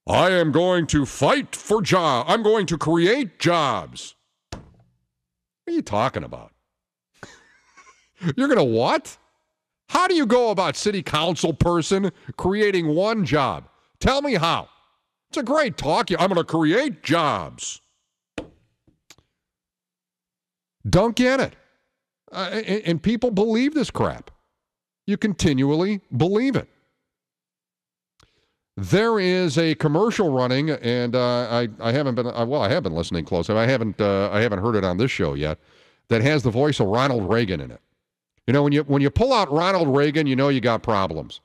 I am going to fight for jobs. I'm going to create jobs. What are you talking about? You're going to what? How do you go about city council person creating one job? Tell me how. It's a great talk. I'm going to create jobs. Don't get it. And people believe this crap. You continually believe it. There is a commercial running, and I have been listening closely. I haven't heard it on this show yet. That has the voice of Ronald Reagan in it. You know, when you pull out Ronald Reagan, you know you got problems.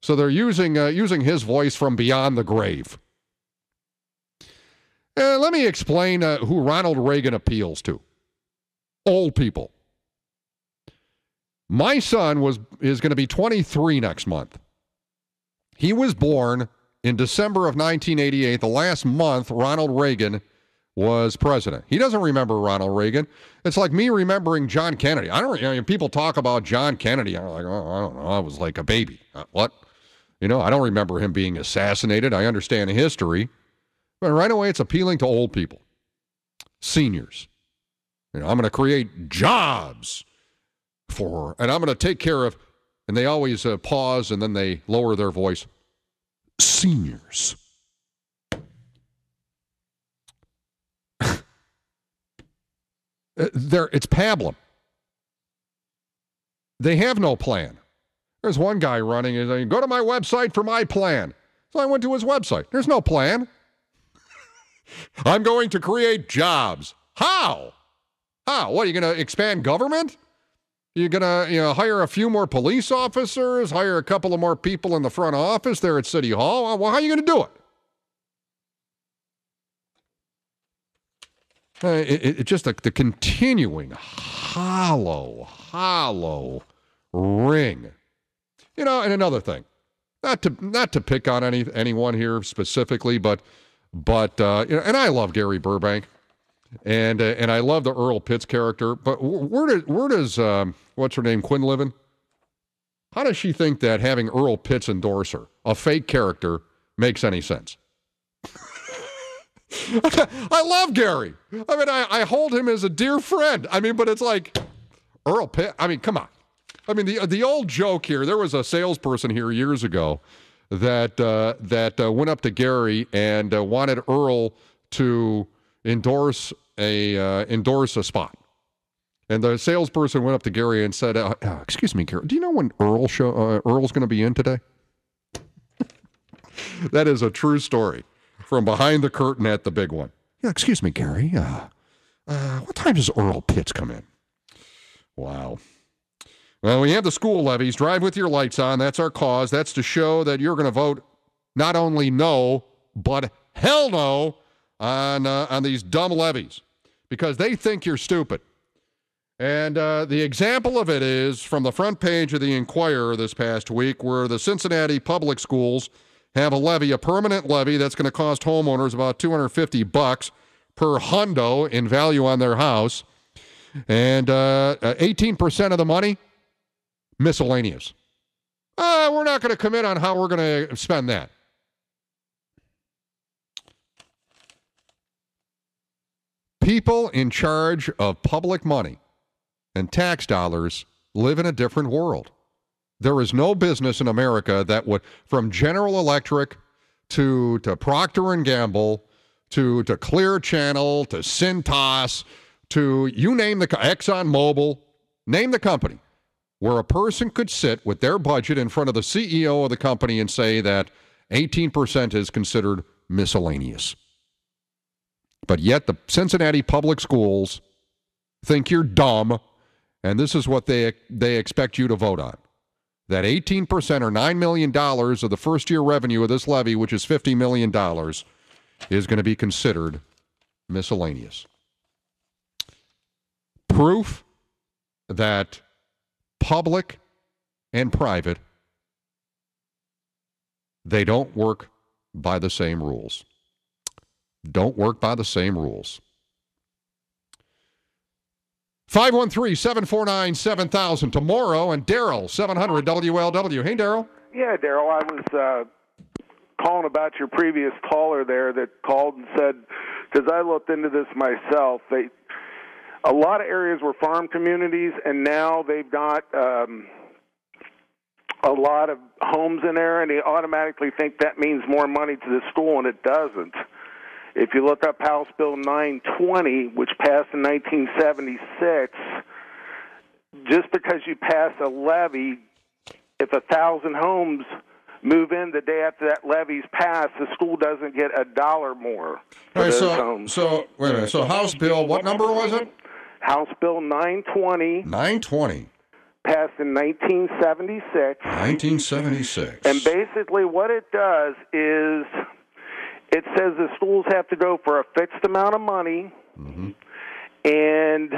So they're using his voice from beyond the grave. Let me explain who Ronald Reagan appeals to. Old people. My son is going to be 23 next month. He was born in December of 1988, the last month Ronald Reagan was president. He doesn't remember Ronald Reagan. It's like me remembering John Kennedy. People talk about John Kennedy. I'm like, oh, I don't know. I was like a baby. What? I don't remember him being assassinated. I understand history. But right away, it's appealing to old people, seniors. I'm going to create jobs and I'm going to take care of, and they always pause and then they lower their voice, seniors. It's pablum. They have no plan. There's one guy running, he's like, go to my website for my plan. So I went to his website. There's no plan. I'm going to create jobs. How? How? What, are you going to expand government? You're going to hire a few more police officers, hire a couple of more people in the front office there at City Hall? Well, how are you going to do it? It's just the continuing hollow ring. And another thing, not to pick on anyone here specifically, but and I love Gary Burbank. And I love the Earl Pitts character. But where does what's her name, Quinn live in? How does she think that having Earl Pitts endorse her, a fake character, makes any sense? I love Gary. I mean, I hold him as a dear friend. I mean, but it's like Earl Pitt. I mean, come on. I mean, the old joke here. There was a salesperson here years ago that went up to Gary and wanted Earl to endorse a spot. And the salesperson went up to Gary and said, "Excuse me, Gary, do you know when Earl's going to be in today?" That is a true story from behind the curtain at the big one. Yeah, excuse me, Gary. What time does Earl Pitts come in? Wow. Well, we have the school levies. Drive with your lights on. That's our cause. That's to show that you're going to vote not only no, but hell no on these dumb levies because they think you're stupid. And the example of it is from the front page of the Inquirer this past week where the Cincinnati public schools have a levy, a permanent levy that's going to cost homeowners about $250 per hundo in value on their house. And 18% of the money, miscellaneous. We're not going to commit on how we're going to spend that. People in charge of public money and tax dollars live in a different world. There is no business in America that would, from General Electric to Procter & Gamble to Clear Channel to Cintas to you name the ExxonMobil, name the company, where a person could sit with their budget in front of the CEO of the company and say that 18% is considered miscellaneous. But yet the Cincinnati public schools think you're dumb, and this is what they expect you to vote on. That 18% or $9 million of the first-year revenue of this levy, which is $50 million, is going to be considered miscellaneous. Proof that public and private, they don't work by the same rules. Don't work by the same rules. 513-749-7000 tomorrow, and Darryl, 700 WLW. Hey, Darryl. Yeah, Darryl, I was calling about your previous caller there that called and said, because I looked into this myself, a lot of areas were farm communities, and now they've got a lot of homes in there, and they automatically think that means more money to the school, and it doesn't. If you look up House Bill 920, which passed in 1976, just because you pass a levy, if 1,000 homes move in the day after that levy's passed, the school doesn't get $1 more for those homes. So, wait a minute. So House Bill, what number was it? House Bill 920. 920. Passed in 1976. 1976. And basically what it does is it says the schools have to go for a fixed amount of money, and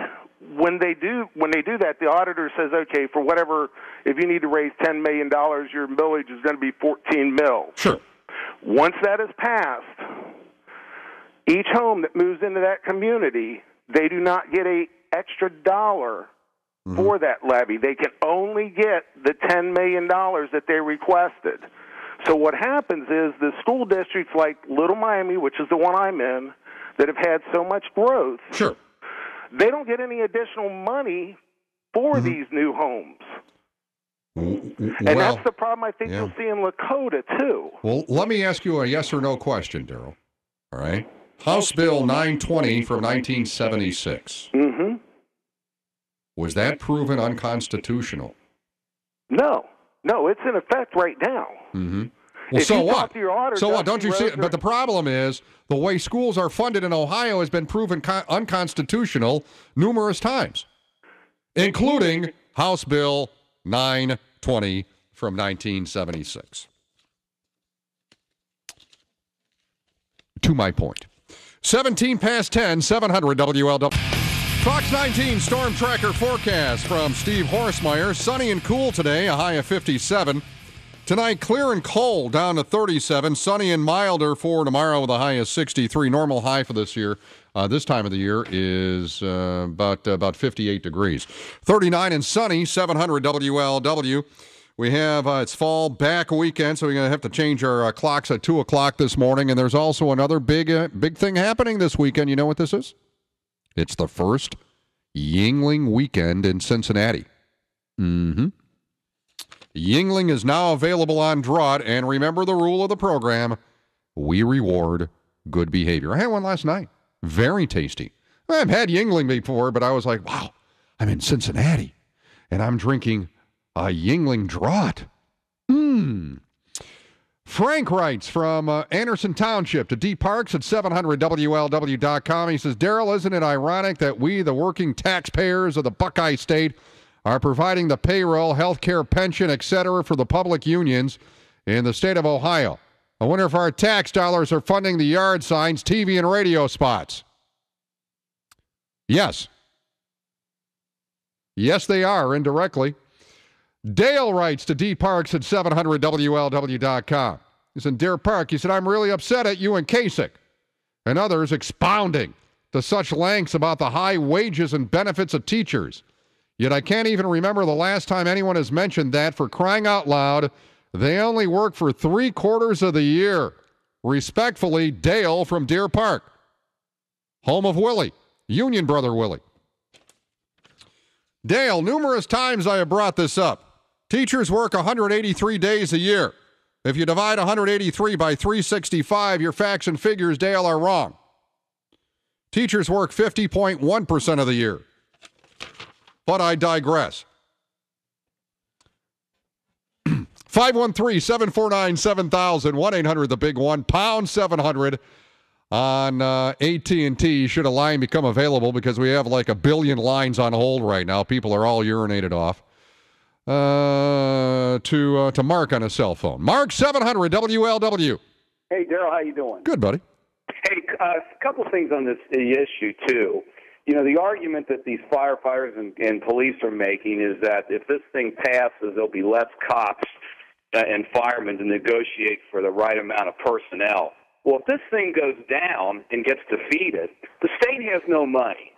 when they do that, the auditor says, okay, for whatever, if you need to raise $10 million, your millage is going to be $14 million. Sure. Once that is passed, each home that moves into that community, they do not get an extra dollar for that levy. They can only get the $10 million that they requested. So what happens is the school districts like Little Miami, which is the one I'm in, that have had so much growth, sure, they don't get any additional money for these new homes. And that's the problem I think you'll see in Lakota, too. Well, let me ask you a yes or no question, Darryl. All right? House Bill 920 from 1976. Was that proven unconstitutional? No, it's in effect right now. Well, so what? So what? Don't you see it? But the problem is the way schools are funded in Ohio has been proven unconstitutional numerous times, including House Bill 920 from 1976. To my point. 17 past 10, 700 WLW. Fox 19 Storm Tracker forecast from Steve Horsemeyer. Sunny and cool today, a high of 57. Tonight, clear and cold, down to 37. Sunny and milder for tomorrow with a high of 63. Normal high for this year, this time of the year is about 58 degrees. 39 and sunny, 700 WLW. We have, it's fall back weekend, so we're going to have to change our clocks at 2 o'clock this morning. And there's also another big thing happening this weekend. You know what this is? It's the first Yuengling weekend in Cincinnati. Mm-hmm. Yuengling is now available on Draught, and remember the rule of the program, we reward good behavior. I had one last night. Very tasty. I've had Yuengling before, but I was like, wow, I'm in Cincinnati, and I'm drinking a Yuengling Draught. Frank writes from Anderson Township to D. Parks at 700WLW.com. He says, Darryl, isn't it ironic that we, the working taxpayers of the Buckeye State, are providing the payroll, health care, pension, etc. for the public unions in the state of Ohio? I wonder if our tax dollars are funding the yard signs, TV, and radio spots. Yes. Yes, they are, indirectly. Dale writes to D. Parks at 700WLW.com. He said, Dear Park, he said, I'm really upset at you and Kasich and others expounding to such lengths about the high wages and benefits of teachers. Yet I can't even remember the last time anyone has mentioned that. For crying out loud, they only work for 3/4 of the year. Respectfully, Dale from Deer Park, home of Willie, Union Brother Willie. Dale, numerous times I have brought this up. Teachers work 183 days a year. If you divide 183 by 365, your facts and figures, Dale, are wrong. Teachers work 50.1% of the year. But I digress. 513-749-7000, 1-800-THE-BIG-1, pound 700 on AT&T. Should a line become available, because we have like 1 billion lines on hold right now. People are all urinated off. To Mark on a cell phone. Mark, 700 WLW. Hey, Darryl, how you doing? Good, buddy. Hey, a couple things on this issue, too. You know, the argument that these firefighters and police are making is that if this thing passes, there'll be less cops and firemen to negotiate for the right amount of personnel. Well, if this thing goes down and gets defeated, the state has no money.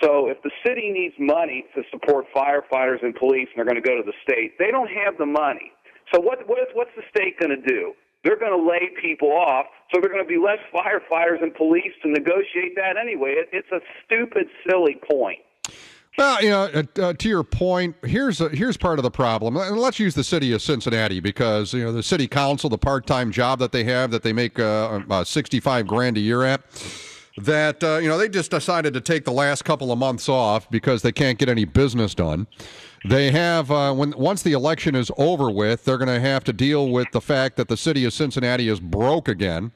So if the city needs money to support firefighters and police and they're going to go to the state, they don't have the money. So what's the state going to do? They're going to lay people off, so there are going to be less firefighters and police to negotiate that anyway. It's a stupid, silly point. Well, you know, to your point, here's part of the problem. And let's use the city of Cincinnati, because, you know, the city council, the part-time job that they have, that they make $65,000 a year at, that, you know, they just decided to take the last couple of months off because they can't get any business done. They have, once the election is over with, they're going to have to deal with the fact that the city of Cincinnati is broke again.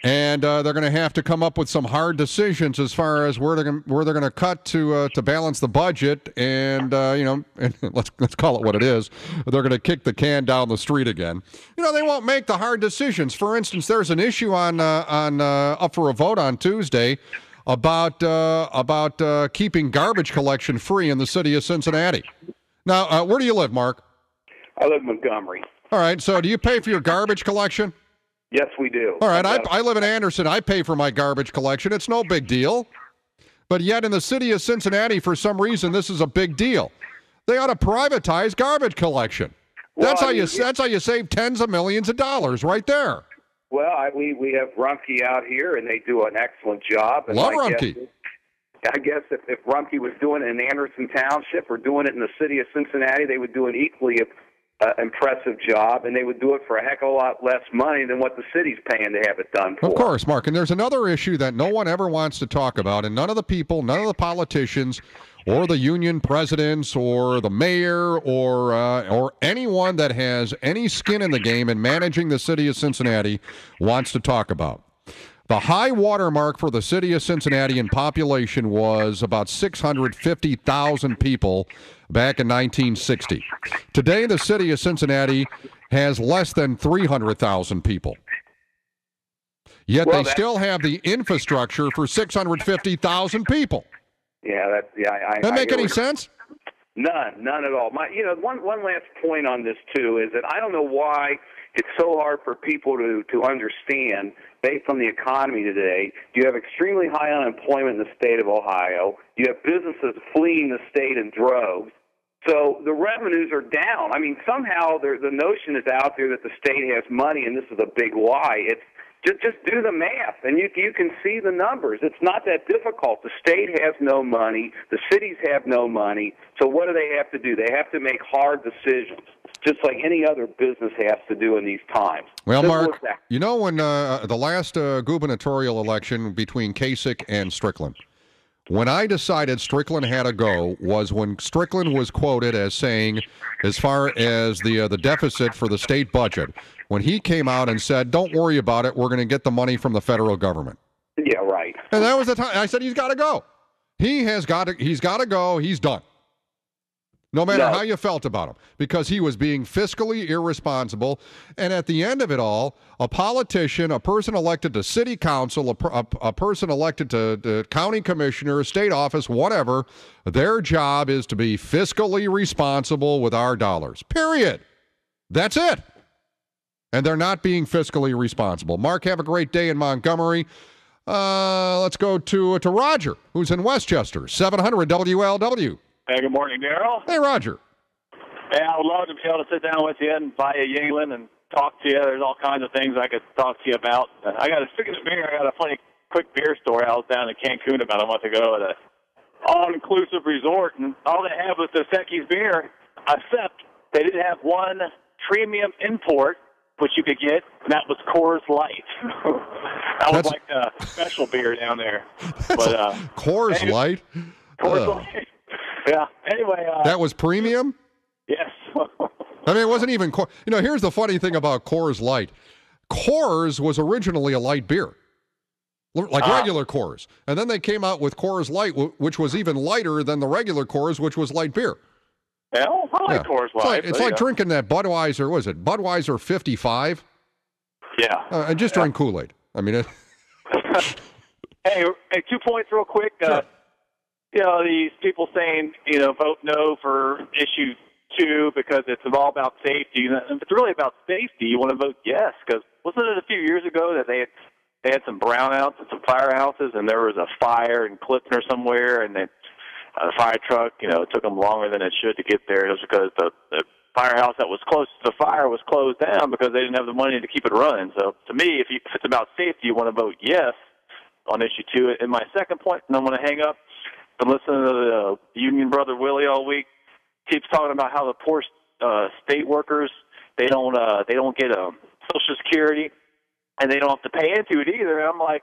And they're going to have to come up with some hard decisions as far as where they're going to cut to balance the budget. And you know, and let's call it what it is. They're going to kick the can down the street again. You know, they won't make the hard decisions. For instance, there's an issue on up for a vote on Tuesday about keeping garbage collection free in the city of Cincinnati. Now, where do you live, Mark? I live in Montgomery. All right. So, do you pay for your garbage collection? Yes, we do. All right, I live in Anderson. I pay for my garbage collection. It's no big deal. But yet in the city of Cincinnati, for some reason, this is a big deal. They ought to privatize garbage collection. Well, That's how you save tens of millions of dollars right there. Well, we have Rumpke out here, and they do an excellent job. And Love Rumpke. I guess if Rumpke was doing it in Anderson Township or doing it in the city of Cincinnati, they would do an equally impressive job, and they would do it for a heck of a lot less money than what the city's paying to have it done for. Of course, Mark. And there's another issue that no one ever wants to talk about, and none of the people, none of the politicians, or the union presidents, or the mayor, or anyone that has any skin in the game in managing the city of Cincinnati wants to talk about. The high water mark for the city of Cincinnati in population was about 650,000 people back in 1960. Today, the city of Cincinnati has less than 300,000 people. Yet they still have the infrastructure for 650,000 people. Yeah, That make any sense? None at all. One last point on this too is that I don't know why it's so hard for people to understand based on the economy today. You have extremely high unemployment in the state of Ohio. You have businesses fleeing the state in droves. So the revenues are down. I mean, somehow the notion is out there that the state has money, and this is a big lie. It's just do the math, and you can see the numbers. It's not that difficult. The state has no money. The cities have no money. So what do they have to do? They have to make hard decisions, just like any other business has to do in these times. Well, Simple Mark, as that. you know when the last gubernatorial election between Kasich and Strickland, when I decided Strickland had to go was when Strickland was quoted as saying, as far as the deficit for the state budget, when he came out and said, "Don't worry about it, we're going to get the money from the federal government." Yeah, right. And that was the time I said he's got to go. He's got to go. He's done. No matter how you felt about him, because he was being fiscally irresponsible. And at the end of it all, a politician, a person elected to city council, a person elected to county commissioner, state office, whatever, their job is to be fiscally responsible with our dollars. Period. That's it. And they're not being fiscally responsible. Mark, have a great day in Montgomery. Let's go to Roger, who's in Westchester, 700 WLW. Hey, good morning, Darryl. Hey, Roger. Hey, I would love to be able to sit down with you and buy a Yingling and talk to you. There's all kinds of things I could talk to you about. Speaking of beer, I got a funny quick beer story. I was down in Cancun about a month ago at an all-inclusive resort, and all they had was the Secchi's beer, except they didn't have one premium import, which you could get, and that was Coors Light. That was like a special beer down there. But Coors Light? Coors Light. Yeah. Anyway. That was premium? Yes. I mean, it wasn't even Coors. You know, here's the funny thing about Coors Light. Coors was originally a light beer, like regular Coors. And then they came out with Coors Light, which was even lighter than the regular Coors, which was light beer. Well, I like Coors Light. It's like drinking that Budweiser, was it Budweiser 55? Yeah. And just drink Kool-Aid. I mean, Hey, 2 points real quick. Sure. You know, these people saying, vote no for issue 2 because it's all about safety. If it's really about safety, you want to vote yes, because wasn't it a few years ago that they had some brownouts at some firehouses, and there was a fire in Clifton or somewhere, and the fire truck, it took them longer than it should to get there. It was because the firehouse that was close to the fire was closed down because they didn't have the money to keep it running. So to me, if it's about safety, you want to vote yes on issue 2. And my second point, and I'm going to hang up. Been listening to the Union Brother Willie all week. Keeps talking about how the poor state workers they don't get Social Security, and they don't have to pay into it either. And I'm like,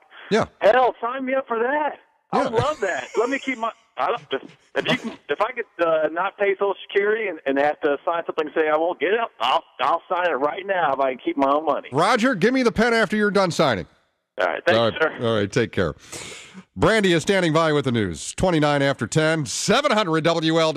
hell, sign me up for that. I would love that. Let me keep my. If I could not pay Social Security and have to sign something and say I won't get it, I'll sign it right now if I can keep my own money. Roger, give me the pen after you're done signing. All right, thanks, sir. All right, take care. Brandy is standing by with the news. 29 after 10, 700 WL.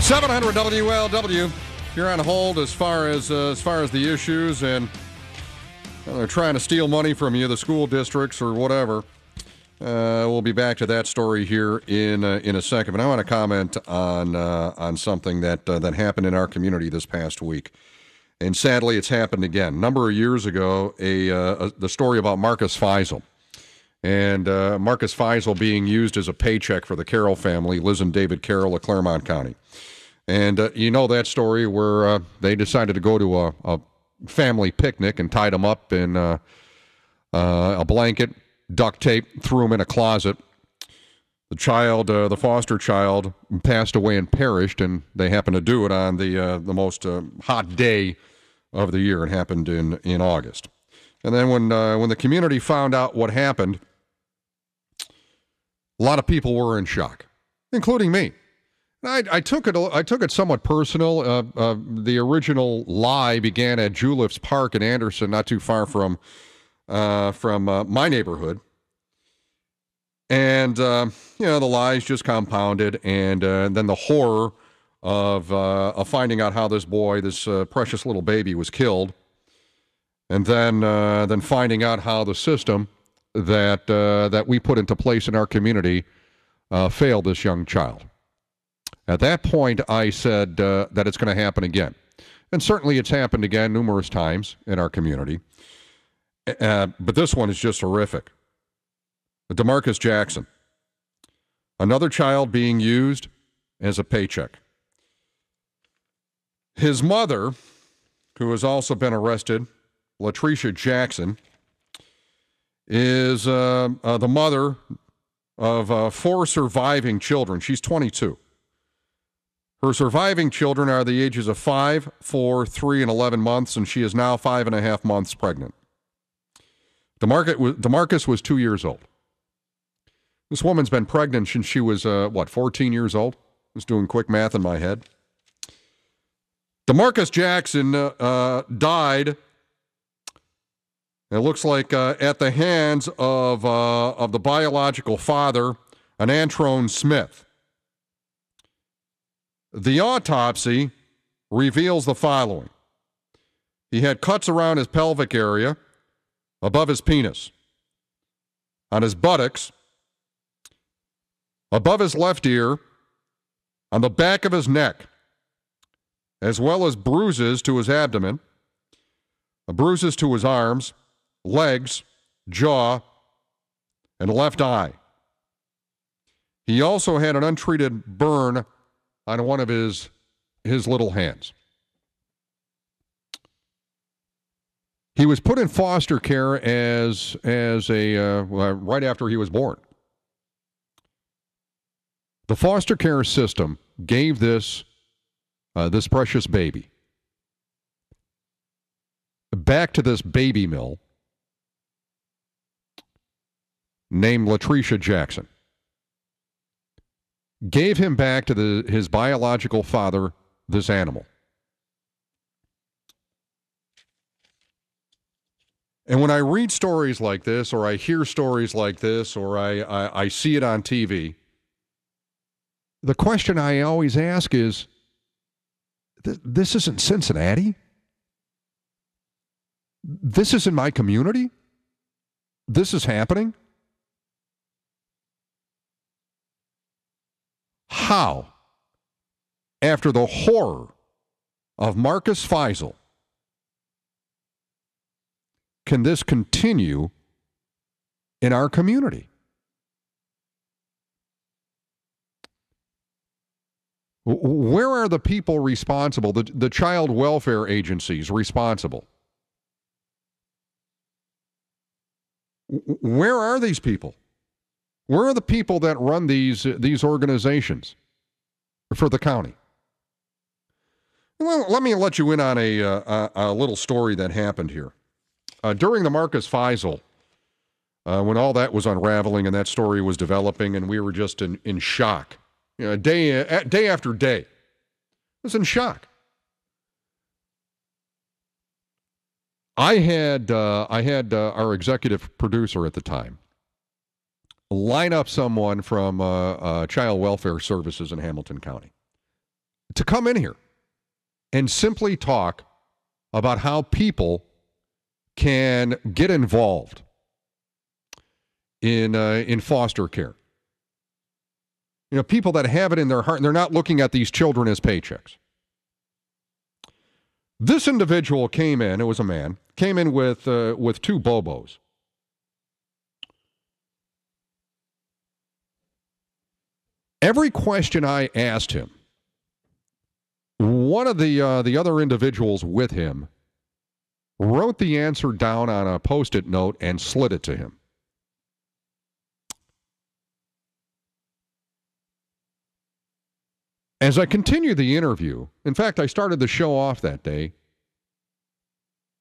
700 WLW. You're on hold as far as the issues, and they're trying to steal money from you, the school districts or whatever. We'll be back to that story here in a second. But I want to comment on something that happened in our community this past week, and sadly, it's happened again. A number of years ago, the story about Marcus Feisel. And Marcus Feisel being used as a paycheck for the Carroll family, Liz and David Carroll of Claremont County. And you know that story where they decided to go to a family picnic and tied him up in a blanket, duct tape, threw him in a closet. The child, the foster child, passed away and perished, and they happened to do it on the most hot day of the year. It happened in August. And then when the community found out what happened, a lot of people were in shock, including me. I took it somewhat personal. The original lie began at Juliff's Park in Anderson, not too far from my neighborhood. And the lies just compounded, and then the horror of finding out how this boy, this precious little baby, was killed, and then finding out how the system that we put into place in our community failed this young child. At that point, I said that it's going to happen again. And certainly it's happened again numerous times in our community. But this one is just horrific. DeMarcus Jackson, another child being used as a paycheck. His mother, who has also been arrested, Latricia Jackson, is the mother of 4 surviving children. She's 22. Her surviving children are the ages of 5, 4, 3, and 11 months, and she is now 5.5 months pregnant. DeMarcus was 2 years old. This woman's been pregnant since she was, 14 years old? I was doing quick math in my head. DeMarcus Jackson died, it looks like, at the hands of the biological father, an Antrone Smith. The autopsy reveals the following. He had cuts around his pelvic area, above his penis, on his buttocks, above his left ear, on the back of his neck, as well as bruises to his abdomen, bruises to his arms, legs, jaw, and left eye. He also had an untreated burn on one of his little hands. He was put in foster care as right after he was born. The foster care system gave this precious baby back to this baby mill named Latricia Jackson. Gave him back to his biological father, this animal. And when I read stories like this, or I hear stories like this, or I see it on TV, the question I always ask is, this isn't Cincinnati? This is in my community? This is happening? How, after the horror of Marcus Feisel, can this continue in our community? Where are the people responsible, the child welfare agencies responsible? Where are these people? Where are the people that run these organizations for the county? Well, let me let you in on a little story that happened here. During the Marcus Feisel, when all that was unraveling and that story was developing and we were just in shock, day after day, I was in shock. I had our executive producer at the time line up someone from Child Welfare Services in Hamilton County to come in here and simply talk about how people can get involved in foster care. You know, people that have it in their heart, and they're not looking at these children as paychecks. This individual came in, it was a man, came in with two Bobos. Every question I asked him, one of the other individuals with him wrote the answer down on a Post-it note and slid it to him. As I continued the interview, in fact, I started the show off that day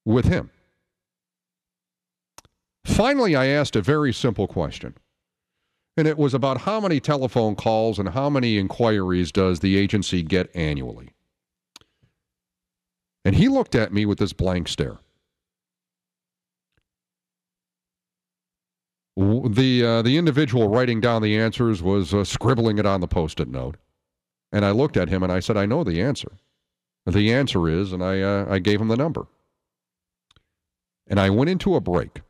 with him. Finally, I asked a very simple question, and it was about how many telephone calls and how many inquiries does the agency get annually? And he looked at me with this blank stare. The individual writing down the answers was scribbling it on the Post-it note. And I looked at him and I said, I know the answer. The answer is, and I gave him the number. And I went into a break.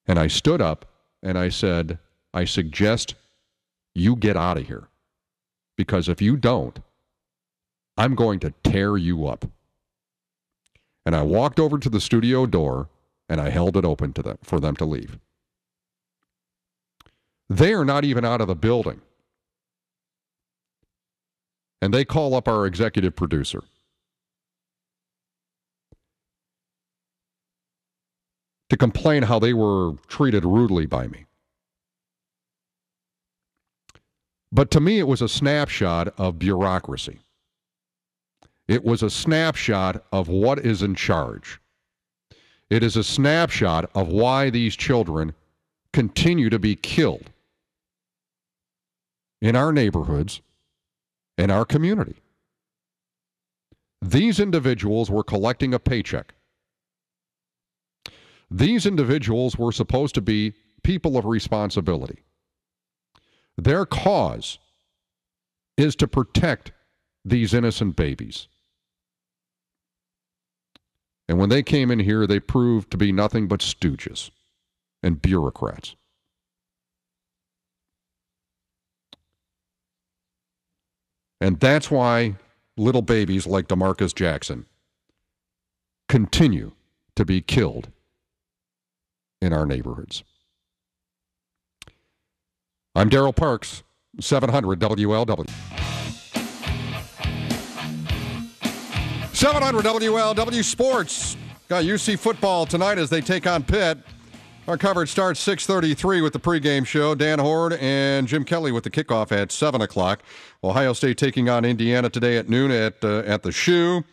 And I stood up and I said, I suggest you get out of here. Because if you don't, I'm going to tear you up. And I walked over to the studio door and I held it open to them for them to leave. They are not even out of the building. And they call up our executive producer. To complain how they were treated rudely by me. But to me, it was a snapshot of bureaucracy. It was a snapshot of what is in charge. It is a snapshot of why these children continue to be killed in our neighborhoods, in our community. These individuals were collecting a paycheck. These individuals were supposed to be people of responsibility. Their cause is to protect these innocent babies. And when they came in here, they proved to be nothing but stooges and bureaucrats. And that's why little babies like DeMarcus Jackson continue to be killed in our neighborhoods. I'm Darryl Parks, 700 WLW. 700 WLW Sports. Got UC football tonight as they take on Pitt. Our coverage starts 6:33 with the pregame show. Dan Horde and Jim Kelly with the kickoff at 7 o'clock. Ohio State taking on Indiana today at noon at the Shoe.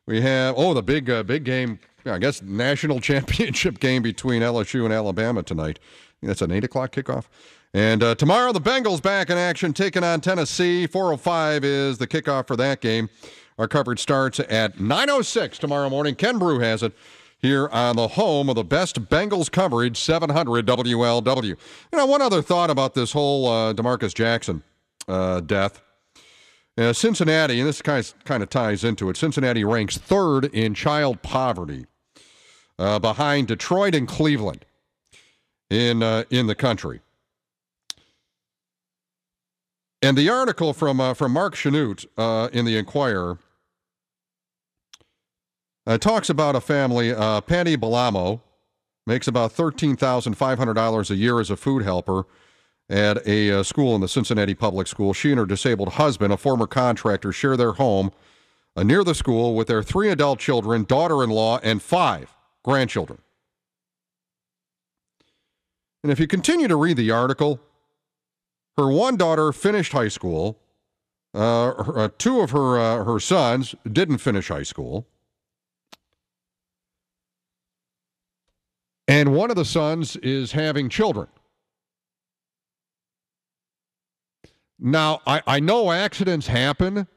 We have, the big game, I guess, national championship game between LSU and Alabama tonight. That's an 8 o'clock kickoff. And tomorrow, the Bengals back in action, taking on Tennessee. 4:05 is the kickoff for that game. Our coverage starts at 9:06 tomorrow morning. Ken Brew has it here on the home of the best Bengals coverage, 700 WLW. You know, one other thought about this whole DeMarcus Jackson death. Cincinnati, and this kind of ties into it, Cincinnati ranks third in child poverty behind Detroit and Cleveland in the country. And the article from Mark Chanute in the Enquirer talks about a family. Patty Balamo makes about $13,500 a year as a food helper at a school in the Cincinnati Public School. She and her disabled husband, a former contractor, share their home near the school with their 3 adult children, daughter-in-law, and 5 grandchildren. And if you continue to read the article, her one daughter finished high school. 2 of her sons didn't finish high school. And one of the sons is having children. Now, I know accidents happen,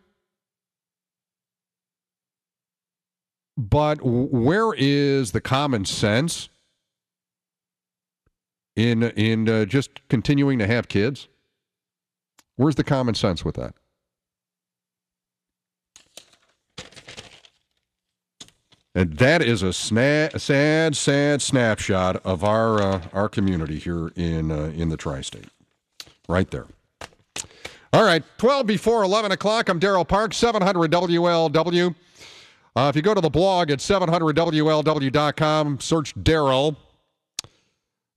but where is the common sense in just continuing to have kids? Where's the common sense with that? And that is a sad snapshot of our community here in the tri-state. Right there. All right, 12 before 11 o'clock. I'm Darryl Parks, 700 WLW. If you go to the blog at 700WLW.com, search Darryl.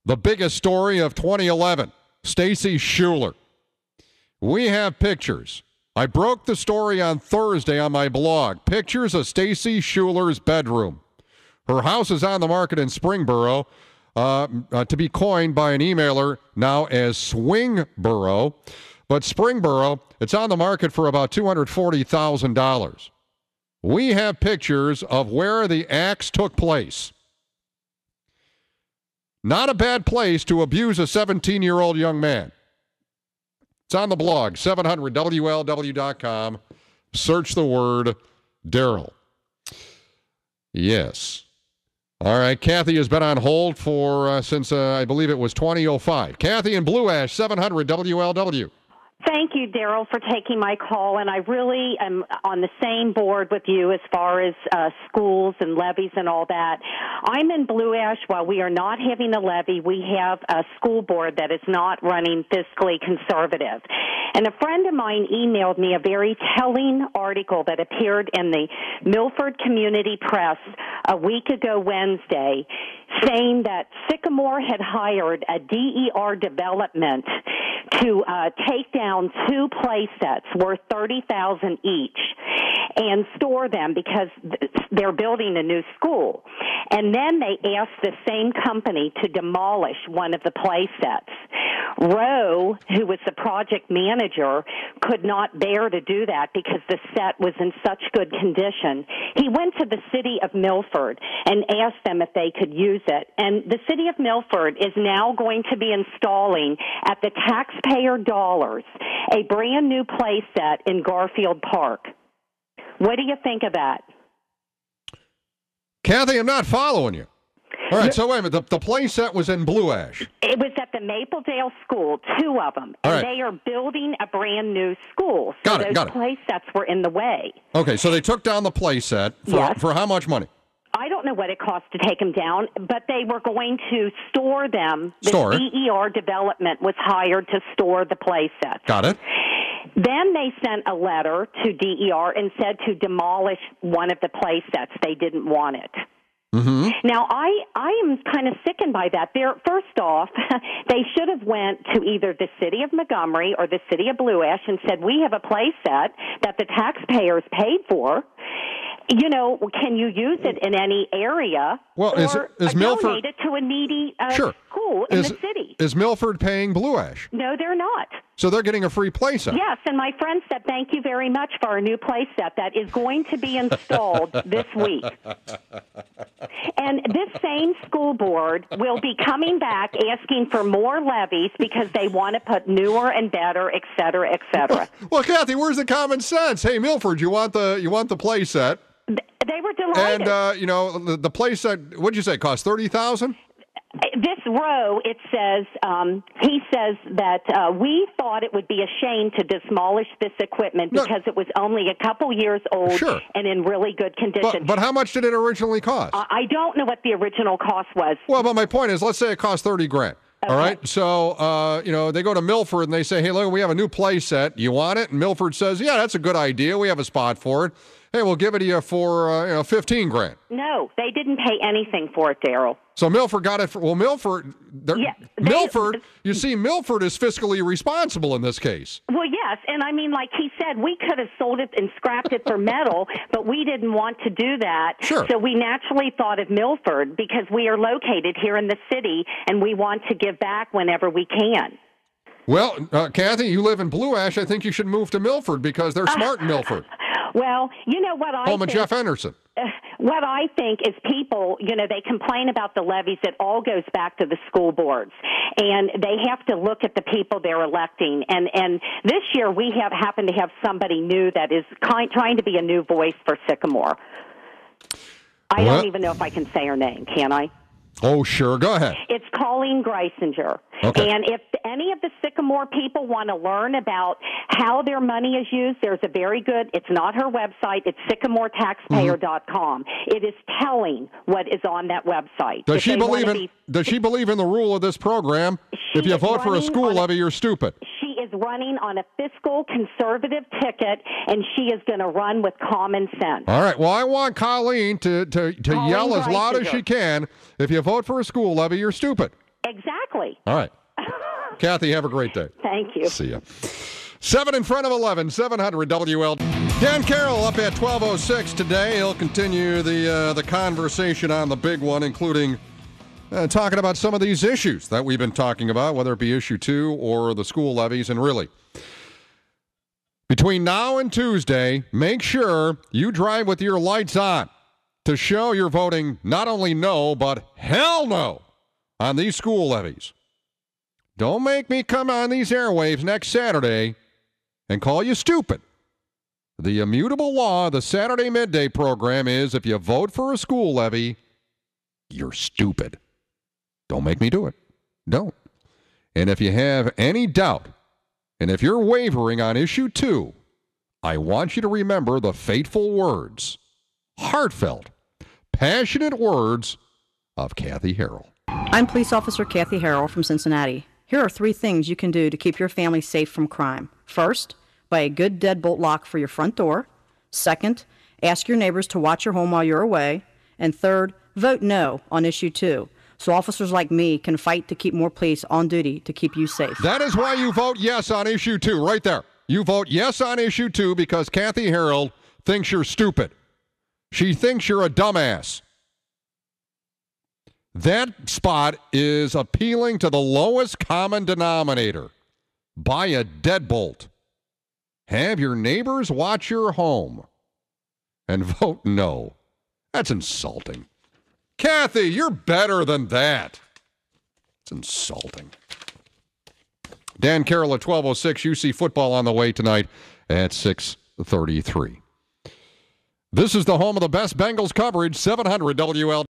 The biggest story of 2011, Stacy Schuler. We have pictures. I broke the story on Thursday on my blog. Pictures of Stacy Schuler's bedroom. Her house is on the market in Springboro, to be coined by an emailer now as Swingboro. But Springboro, it's on the market for about $240,000. We have pictures of where the acts took place. Not a bad place to abuse a 17-year-old young man. It's on the blog, 700WLW.com. Search the word Darryl. Yes. All right, Kathy has been on hold for since I believe it was 2005. Kathy in Blue Ash, 700 WLW. Thank you, Darryl, for taking my call, and I really am on the same board with you as far as schools and levies and all that. I'm in Blue Ash. While we are not having a levy, we have a school board that is not running fiscally conservative. And a friend of mine emailed me a very telling article that appeared in the Milford Community Press a week ago Wednesday, saying that Sycamore had hired a DER development to take down 2 play sets worth $30,000 each and store them because they're building a new school. And then they asked the same company to demolish one of the play sets. Rowe, who was the project manager, could not bear to do that because the set was in such good condition. He went to the city of Milford and asked them if they could use it. And the city of Milford is now going to be installing, at the taxpayer dollars, a brand new play set in Garfield Park. What do you think of that? Kathy, I'm not following you. All right, so wait a minute. The play set was in Blue Ash. It was at the Mapledale School, 2 of them. And they are building a brand new school. So those play sets were in the way. Okay, so they took down the play set for how much money? I don't know what it cost to take them down, but they were going to store them. The DER development was hired to store the play sets. Got it. Then they sent a letter to DER and said to demolish one of the play sets. They didn't want it. Mm-hmm. Now, I am kind of sickened by that. First off, they should have went to either the city of Montgomery or the city of Blue Ash and said, we have a play set that the taxpayers paid for. You know, can you use it in any area? Well, or is Milford donate it to a needy school in the city? Is Milford paying Blue Ash? No, they're not. So they're getting a free play set. Yes, and my friend said thank you very much for our new play set that is going to be installed this week. And this same school board will be coming back asking for more levies because they want to put newer and better, et cetera, et cetera. Well, Kathy, where's the common sense? Hey, Milford, you want the play set? They were delighted. And the play set, what'd you say, cost $30,000? This row, it says, he says that we thought it would be a shame to demolish this equipment because it was only a couple years old and in really good condition. But how much did it originally cost? I don't know what the original cost was. Well, but my point is, let's say it cost $30,000. Okay. All right, so they go to Milford and they say, "Hey, look, we have a new play set. You want it?" And Milford says, "Yeah, that's a good idea. We have a spot for it. Hey, we'll give it to you for $15,000." No, they didn't pay anything for it, Darryl. So Milford got it for Milford. Milford, you see, Milford is fiscally responsible in this case. Well, yes, and I mean, like he said, we could have sold it and scrapped it for metal, but we didn't want to do that. Sure. So we naturally thought of Milford because we are located here in the city, and we want to give back whenever we can. Well, Kathy, you live in Blue Ash. I think you should move to Milford because they're smart in Milford. Well, you know what I think? Home of think, Jeff Anderson. What I think is people, they complain about the levies. It all goes back to the school boards. And they have to look at the people they're electing. And this year we happen to have somebody new that is trying to be a new voice for Sycamore. I don't even know if I can say her name, can I? Oh, sure. Go ahead. It's Colleen Greisinger. Okay. And if any of the Sycamore people want to learn about how their money is used, there's a very good, it's not her website, it's sycamoretaxpayer.com. It is telling what is on that website. Does she believe in the rule of this program? If you vote for a school levy, you're stupid. She is running on a fiscal conservative ticket, and she is going to run with common sense. All right. Well, I want Colleen to yell as loud as she can. If you vote for a school levy, you're stupid. Exactly. All right. Kathy, have a great day. Thank you. See ya. 7 in front of 11, 700 WL. Dan Carroll up at 12:06 today. He'll continue the conversation on the big one, including talking about some of these issues that we've been talking about, whether it be issue 2 or the school levies. And really, between now and Tuesday, make sure you drive with your lights on to show you're voting not only no, but hell no on these school levies. Don't make me come on these airwaves next Saturday and call you stupid. The immutable law of the Saturday midday program is if you vote for a school levy, you're stupid. Don't make me do it. Don't. And if you have any doubt, and if you're wavering on issue 2, I want you to remember the fateful words, heartfelt, passionate words of Kathy Harrell. I'm Police Officer Kathy Harrell from Cincinnati. Here are 3 things you can do to keep your family safe from crime. First, buy a good deadbolt lock for your front door. Second, ask your neighbors to watch your home while you're away. And third, vote no on issue 2, so officers like me can fight to keep more police on duty to keep you safe. That is why you vote yes on issue 2, right there. You vote yes on issue 2 because Kathy Harrell thinks you're stupid. She thinks you're a dumbass. That spot is appealing to the lowest common denominator. Buy a deadbolt. Have your neighbors watch your home. And vote no. That's insulting. Kathy, you're better than that. It's insulting. Dan Carroll at 12:06. UC football on the way tonight at 6:33. This is the home of the best Bengals coverage, 700 WL.